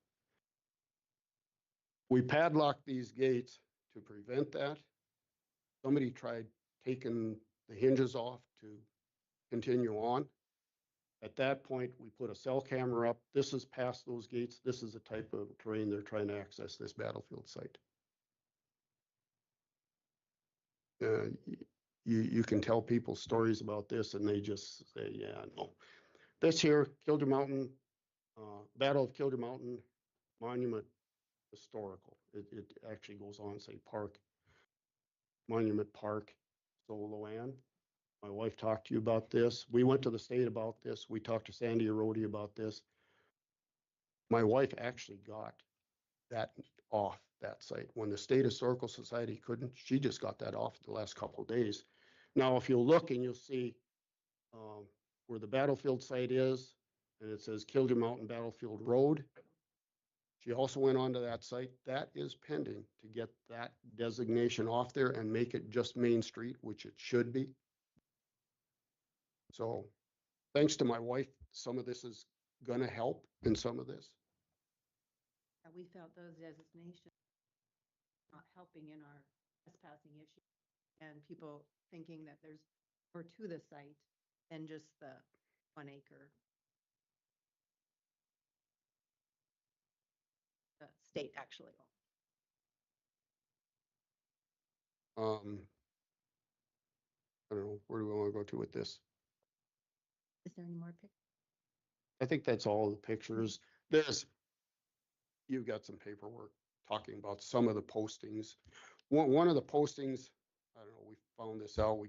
We padlocked these gates to prevent that. Somebody tried taking the hinges off to continue on. At that point, we put a cell camera up. This is past those gates. This is the type of terrain they're trying to access this battlefield site. You can tell people stories about this and they just say, yeah, no. This here, Kildare Mountain, Battle of Kildare Mountain Monument Historical. It actually goes on, say, Park, Monument Park. So Luann, my wife talked to you about this. We went to the state about this. We talked to Sandy Arodi about this. My wife actually got that off that site. When the State Historical Society couldn't, she just got that off the last couple of days. Now, if you look and you'll see where the battlefield site is, and it says Kildare Mountain Battlefield Road. She also went onto that site. That is pending to get that designation off there and make it just Main Street, which it should be. So thanks to my wife, some of this is going to help in some of this. We felt those designations not helping in our trespassing issue and people thinking that there's more to the site than just the 1 acre. The state actually. I don't know, where do we want to go to with this? Is there any more pictures? I think that's all the pictures. You've got some paperwork talking about some of the postings. One of the postings, I don't know, we found this out.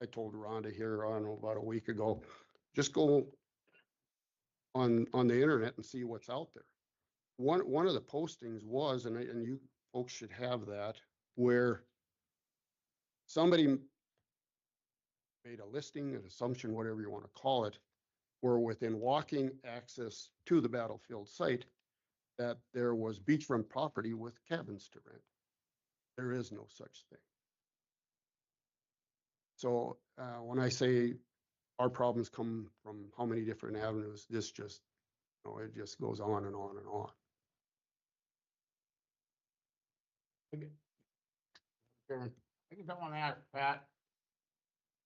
I told Rhonda here, I don't know, about a week ago, just go on the internet and see what's out there. One of the postings was, and you folks should have that, where somebody made a listing, an assumption, whatever you want to call it, where within walking access to the battlefield site, that there was beachfront property with cabins to rent. There is no such thing. So when I say our problems come from how many different avenues, this just, it just goes on and on and on. I guess I want to ask Pat,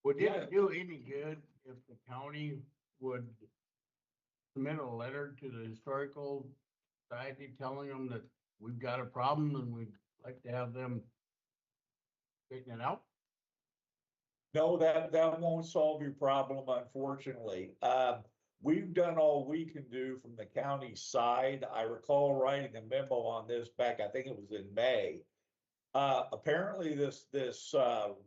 would it do any good if the county would submit a letter to the historical society telling them that we've got a problem and we'd like to have them straighten it out? No, that won't solve your problem, unfortunately. We've done all we can do from the county side. I recall writing a memo on this back, I think it was in May. Apparently this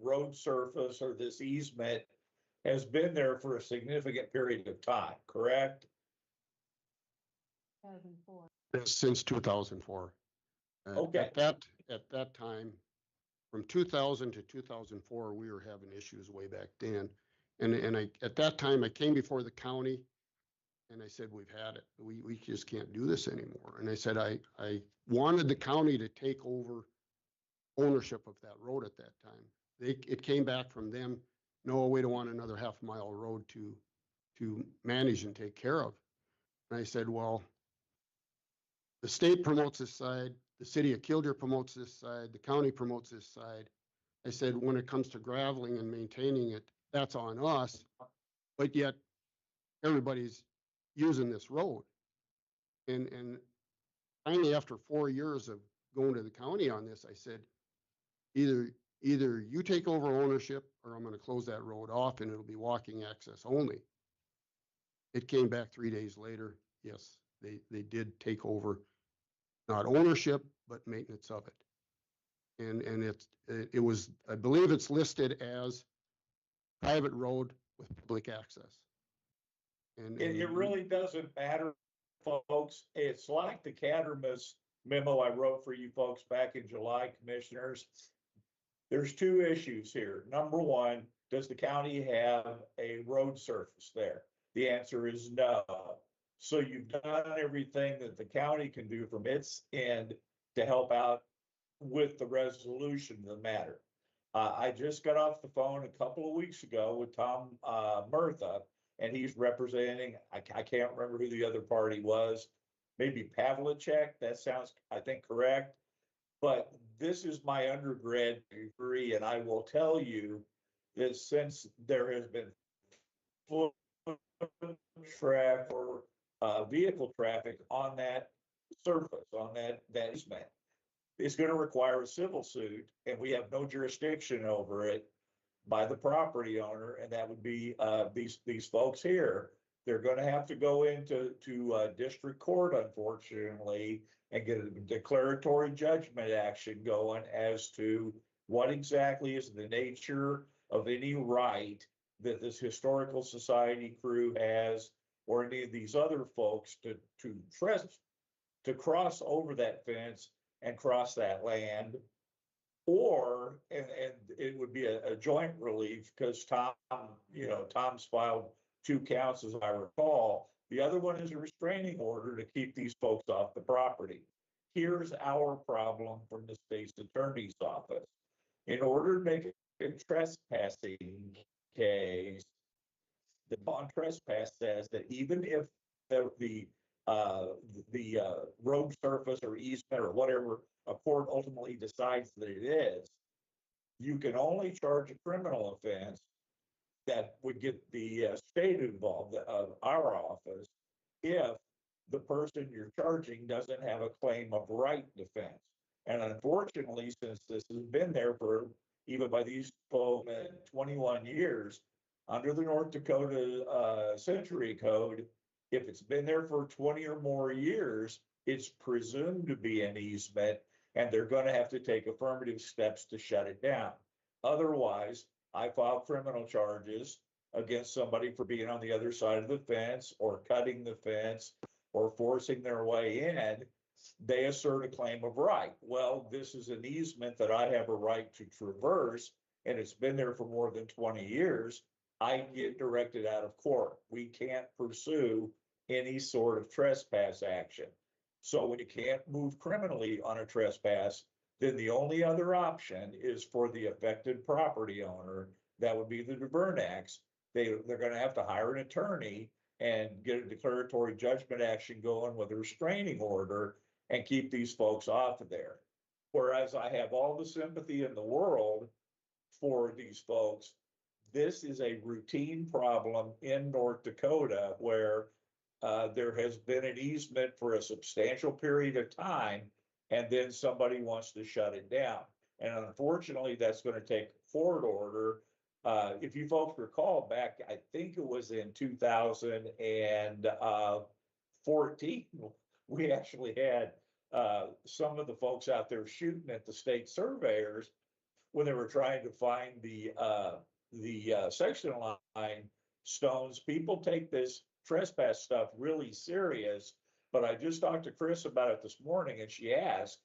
road surface or this easement has been there for a significant period of time, correct? 2004. Since 2004. Okay. At that time, from 2000 to 2004, we were having issues way back then. And at that time, I came before the county and I said, we've had it. We just can't do this anymore. And I said, I wanted the county to take over ownership of that road at that time. It came back from them, no, we don't want another half-mile road to manage and take care of. And I said, well, the state promotes this side, the city of Kildare promotes this side, the county promotes this side. I said, when it comes to graveling and maintaining it, that's on us. But yet everybody's using this road. And finally, after 4 years of going to the county on this, I said, either you take over ownership or I'm gonna close that road off and it'll be walking access only. It came back 3 days later. Yes, they did take over, not ownership, but maintenance of it. And it was, I believe it's listed as private road with public access. And It really doesn't matter, folks. It's like the Cattermas memo I wrote for you folks back in July, commissioners. There's two issues here. Number one, does the county have a road surface there? The answer is no. So you've done everything that the county can do from its end to help out with the resolution of the matter. I just got off the phone a couple of weeks ago with Tom Murtha, and he's representing, I can't remember who the other party was, maybe Pavlicek. That sounds, I think, correct. But this is my undergrad degree, and I will tell you that since there has been foot traffic or vehicle traffic on that surface, on that easement, it's going to require a civil suit, and we have no jurisdiction over it by the property owner, and that would be these folks here. They're going to have to go into district court, unfortunately, and get a declaratory judgment action going as to what exactly is the nature of any right that this historical society crew has, or any of these other folks to cross over that fence and cross that land. Or, and it would be a joint relief, because Tom's filed 2 counts, as I recall. The other one is a restraining order to keep these folks off the property. Here's our problem from the state's attorney's office. In order to make a trespassing case, the bond trespass says that even if the road surface or easement or whatever a court ultimately decides that it is, you can only charge a criminal offense that would get the state involved, our office, if the person you're charging doesn't have a claim of right defense. And unfortunately, since this has been there for, even by these folks, 21 years, under the North Dakota Century Code, if it's been there for 20 or more years, it's presumed to be an easement, and they're going to have to take affirmative steps to shut it down. Otherwise, I file criminal charges against somebody for being on the other side of the fence or cutting the fence or forcing their way in. They assert a claim of right. Well, this is an easement that I have a right to traverse, and it's been there for more than 20 years. I get directed out of court. We can't pursue any sort of trespass action. So when you can't move criminally on a trespass, then the only other option is for the affected property owner, that would be the Duvernax. They're going to have to hire an attorney and get a declaratory judgment action going with a restraining order and keep these folks off of there. Whereas I have all the sympathy in the world for these folks, this is a routine problem in North Dakota where there has been an easement for a substantial period of time, and then somebody wants to shut it down. And unfortunately, that's going to take a court order. If you folks recall back, I think it was in 2014, we actually had some of the folks out there shooting at the state surveyors when they were trying to find the section line stones. People take this trespass stuff really serious, but I just talked to Chris about it this morning, and she asked,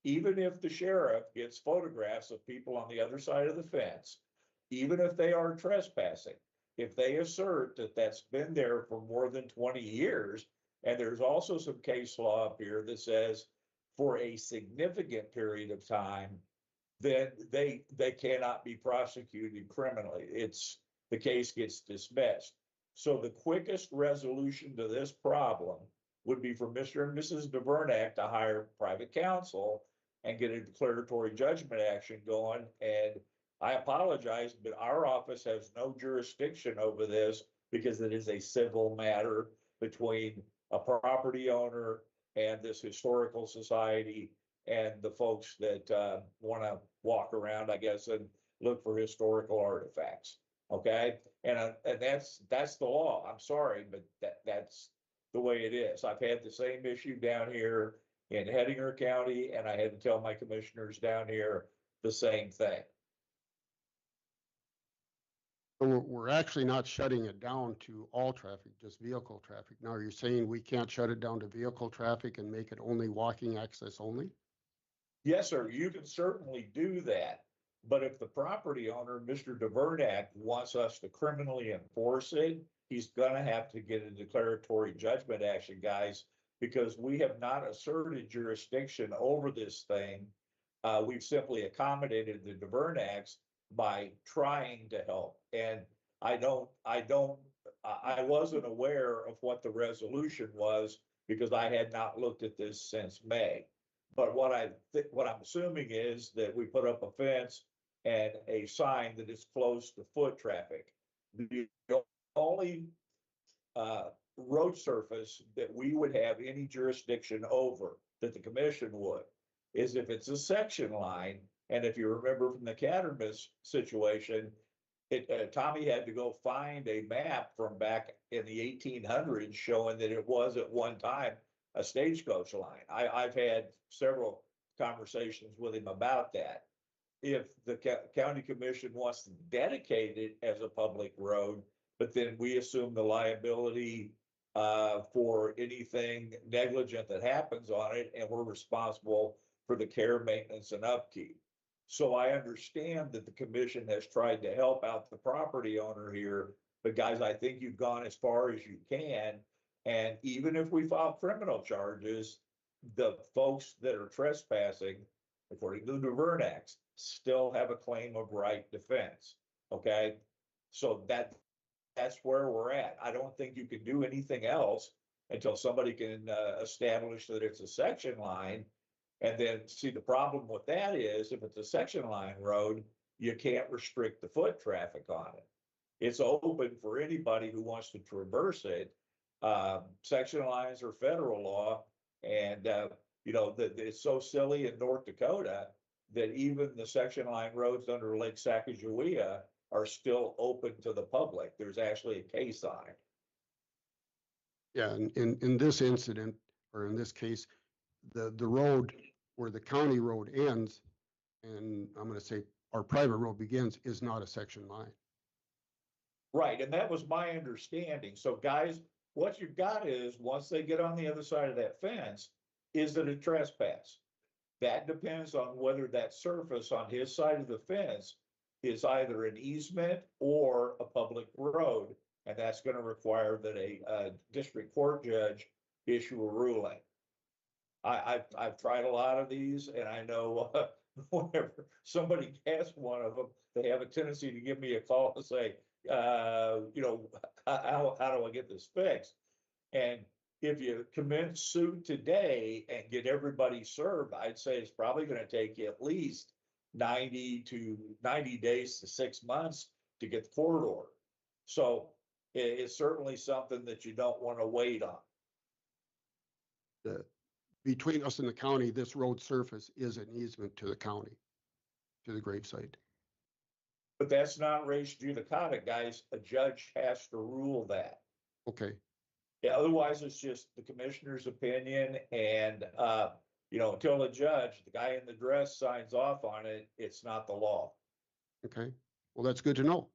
even if the sheriff gets photographs of people on the other side of the fence, even if they are trespassing, if they assert that that's been there for more than 20 years, and there's also some case law up here that says for a significant period of time, then they cannot be prosecuted criminally. The case gets dismissed. So the quickest resolution to this problem would be for Mr. and Mrs. Duvernack to hire private counsel and get a declaratory judgment action going. And I apologize, but our office has no jurisdiction over this because it is a civil matter between a property owner and this historical society and the folks that want to walk around, I guess, and look for historical artifacts. Okay, and that's the law. I'm sorry, but that's the way it is. I've had the same issue down here in Hettinger County, and I had to tell my commissioners down here the same thing. So we're actually not shutting it down to all traffic, just vehicle traffic. Now you're saying we can't shut it down to vehicle traffic and make it only walking access only? Yes, sir, you can certainly do that. But if the property owner, Mr. DeVernak, wants us to criminally enforce it, he's gonna have to get a declaratory judgment action, guys, because we have not asserted jurisdiction over this thing. We've simply accommodated the DeVernaks by trying to help. And I wasn't aware of what the resolution was because I had not looked at this since May. But what I'm assuming is that we put up a fence and a sign that is closed to foot traffic. The only road surface that we would have any jurisdiction over, that the commission would, is if it's a section line. And if you remember from the Cattermas situation, Tommy had to go find a map from back in the 1800s showing that it was at one time a stagecoach line. I've had several conversations with him about that. If the county commission wants to dedicate it as a public road, but then we assume the liability for anything negligent that happens on it, and we're responsible for the care, maintenance, and upkeep. So I understand that the commission has tried to help out the property owner here, but guys, I think you've gone as far as you can. And even if we file criminal charges, the folks that are trespassing, according to the DeVernaks, still have a claim of right defense. Okay, so that's where we're at. I don't think you can do anything else until somebody can establish that it's a section line. And then see, the problem with that is if it's a section line road, you can't restrict the foot traffic on it. It's open for anybody who wants to traverse it. Section lines are federal law, and it's so silly in North Dakota that even the section line roads under Lake Sacagawea are still open to the public. There's actually a case on it. Yeah, and in this incident, or in this case, the road where the county road ends, and I'm gonna say our private road begins, is not a section line. Right, and that was my understanding. So guys, what you've got is, once they get on the other side of that fence, is it a trespass? That depends on whether that surface on his side of the fence is either an easement or a public road. And that's gonna require that a district court judge issue a ruling. I've tried a lot of these, and I know whenever somebody gets one of them, they have a tendency to give me a call and say, how do I get this fixed? And if you commence suit today and get everybody served, I'd say it's probably going to take you at least 90 days to 6 months to get the court order. So it's certainly something that you don't want to wait on. Between us and the county, this road surface is an easement to the county, to the gravesite. But that's not res judicata, guys. A judge has to rule that. Okay. Yeah, otherwise it's just the commissioner's opinion, and until the judge, the guy in the dress, signs off on it, it's not the law. Okay, well, that's good to know.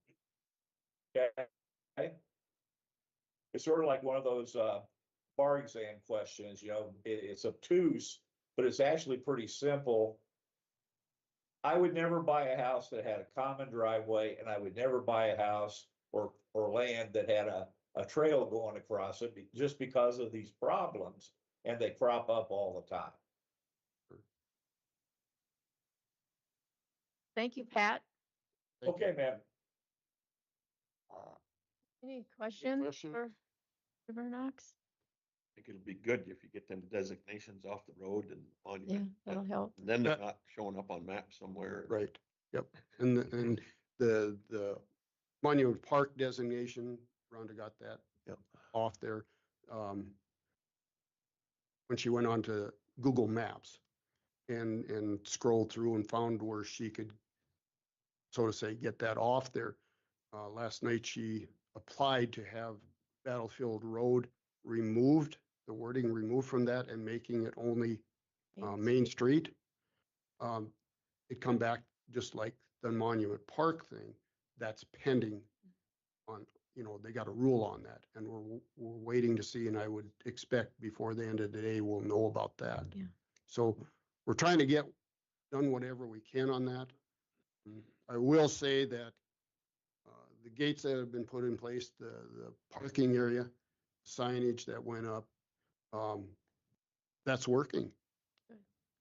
Okay. It's sort of like one of those bar exam questions, it's obtuse, but it's actually pretty simple. I would never buy a house that had a common driveway, and I would never buy a house or land that had a trail going across it, just because of these problems, and they crop up all the time. Thank you, Pat. Okay, ma'am. Any questions question? for Vernox? I think it'll be good if you get them designations off the road and on. Yeah, that'll help. Then they're not showing up on maps somewhere. Right, yep. And the Monument Park designation Rhonda got that Yep. off there. When she went on to Google Maps and scrolled through and found where she could, so to say, get that off there. Last night she applied to have Battlefield Road removed, the wording removed from that and making it only Main Street. It come back just like the Monument Park thing. That's pending on, they got a rule on that, and we're waiting to see, and I would expect before the end of the day, we'll know about that. Yeah. So we're trying to get done whatever we can on that. I will say that the gates that have been put in place, the parking area, signage that went up, that's working.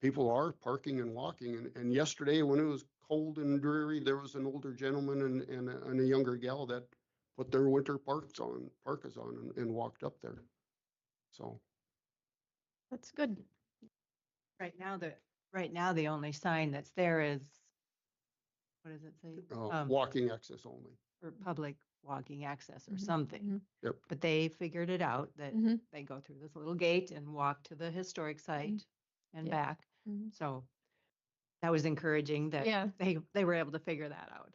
People are parking and walking. And yesterday when it was cold and dreary, there was an older gentleman and a younger gal that put their winter parkas on and walked up there. So. That's good. Right now, the only sign that's there is, what does it say? Walking access only. For public walking access or Mhm, something. mhm. Yep. But they figured it out that Mhm. they go through this little gate and walk to the historic site and Yeah. back. Mhm. So that was encouraging that Yeah. they were able to figure that out.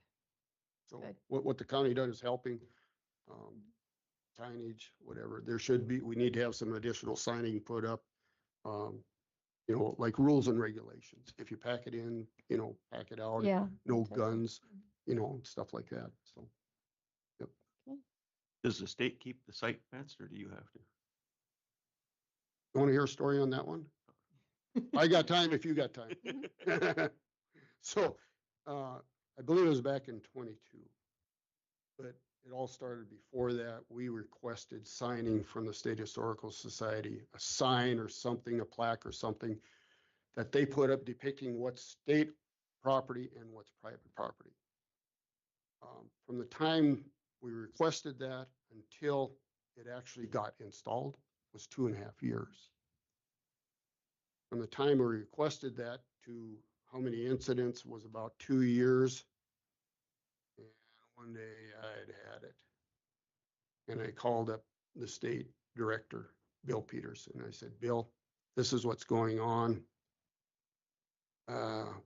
So Good. what the county does is helping, signage, whatever. We need to have some additional signing put up. Like rules and regulations. If you pack it in, pack it out. Yeah. No that type of- guns, stuff like that. So, yep. Does the state keep the site fenced or do you have to? You want to hear a story on that one? I got time if you got time. So, I believe it was back in 22, but it all started before that. We requested signing from the State Historical Society, a sign or something, a plaque or something that they put up depicting what's state property and what's private property. From the time we requested that until it actually got installed was 2.5 years. From the time we requested that to how many incidents was about 2 years. And one day I'd had it. And I called up the state director, Bill Peterson. I said, Bill, this is what's going on.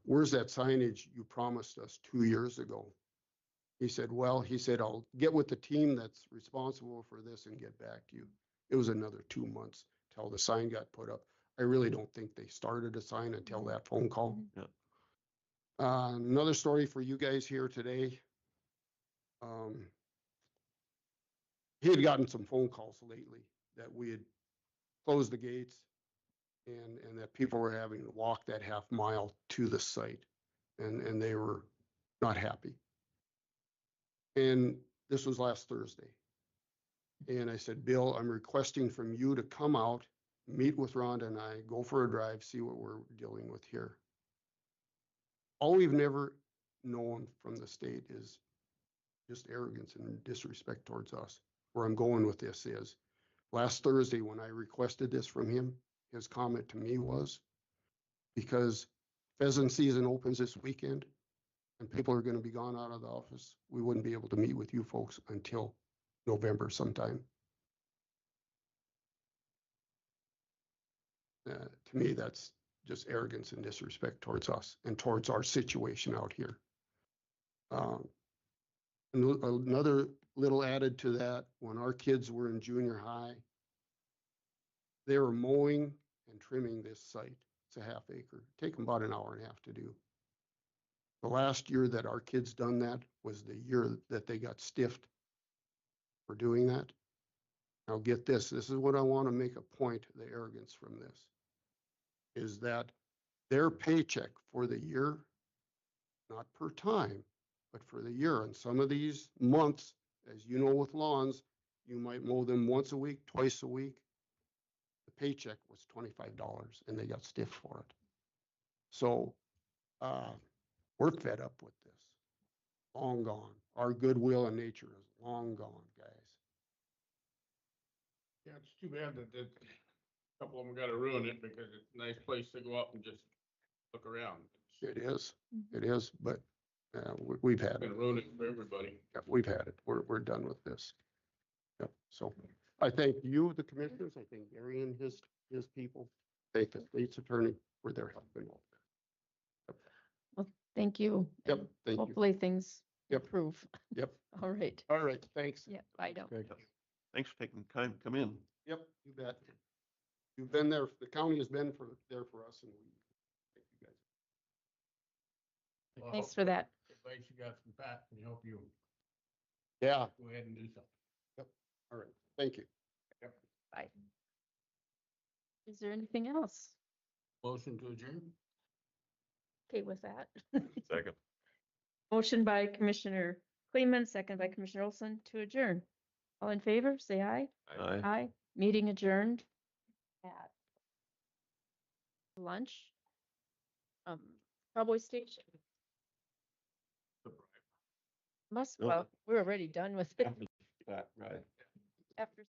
Where's that signage you promised us 2 years ago? He said, I'll get with the team that's responsible for this and get back to you. It was another 2 months till the sign got put up. I really don't think they started a sign until that phone call. Yeah. Another story for you guys here today. He had gotten some phone calls lately that we had closed the gates and that people were having to walk that half mile to the site, and they were not happy. And this was last Thursday. And I said, Bill, I'm requesting from you to come out, meet with Rhonda and I, go for a drive, see what we're dealing with here. All we've never known from the state is just arrogance and disrespect towards us. Where I'm going with this is, last Thursday when I requested this from him, his comment to me was, because pheasant season opens this weekend and people are going to be gone out of the office, we wouldn't be able to meet with you folks until November sometime. To me, that's just arrogance and disrespect towards us and towards our situation out here. Another little added to that, when our kids were in junior high, they were mowing and trimming this site. It's a half acre. Take them about an hour and a half to do. The last year that our kids done that was the year that they got stiffed for doing that. Now get this, this is what I want to make a point, the arrogance from this, is that their paycheck for the year, not per time, but for the year. And some of these months, as you know, with lawns, you might mow them once a week, twice a week. The paycheck was $25 and they got stiffed for it. So we're fed up with this. Long gone. Our goodwill and nature is long gone, guys. Yeah, it's too bad that a couple of them gotta ruin it because it's a nice place to go up and just look around. It is. It is, but we've had It's it. gonna ruin it for everybody. Yeah, we've had it. We're done with this. Yep. So I thank you, the commissioners. I thank Gary and his people. Thank the state's attorney for their help and all. Well, thank you. Yep, and thank you. hopefully things Yep. improve. Yep. All right. All right, thanks. Yeah, bye now. Thanks for taking the time to come in. Yep, you bet. You've been there, the county has been there for us, and we thank you guys. Well, Thanks for that. Advice you got from Pat can help you. Yeah. Go ahead and do something. Yep. All right, thank you. Yep. Bye. Is there anything else? Motion to adjourn? Okay with that? Second. Motion by Commissioner Kleeman, second by Commissioner Olson to adjourn. All in favor, say aye. Aye. Aye. Meeting adjourned at lunch. Cowboy Station. Well, we're already done with it. Right. After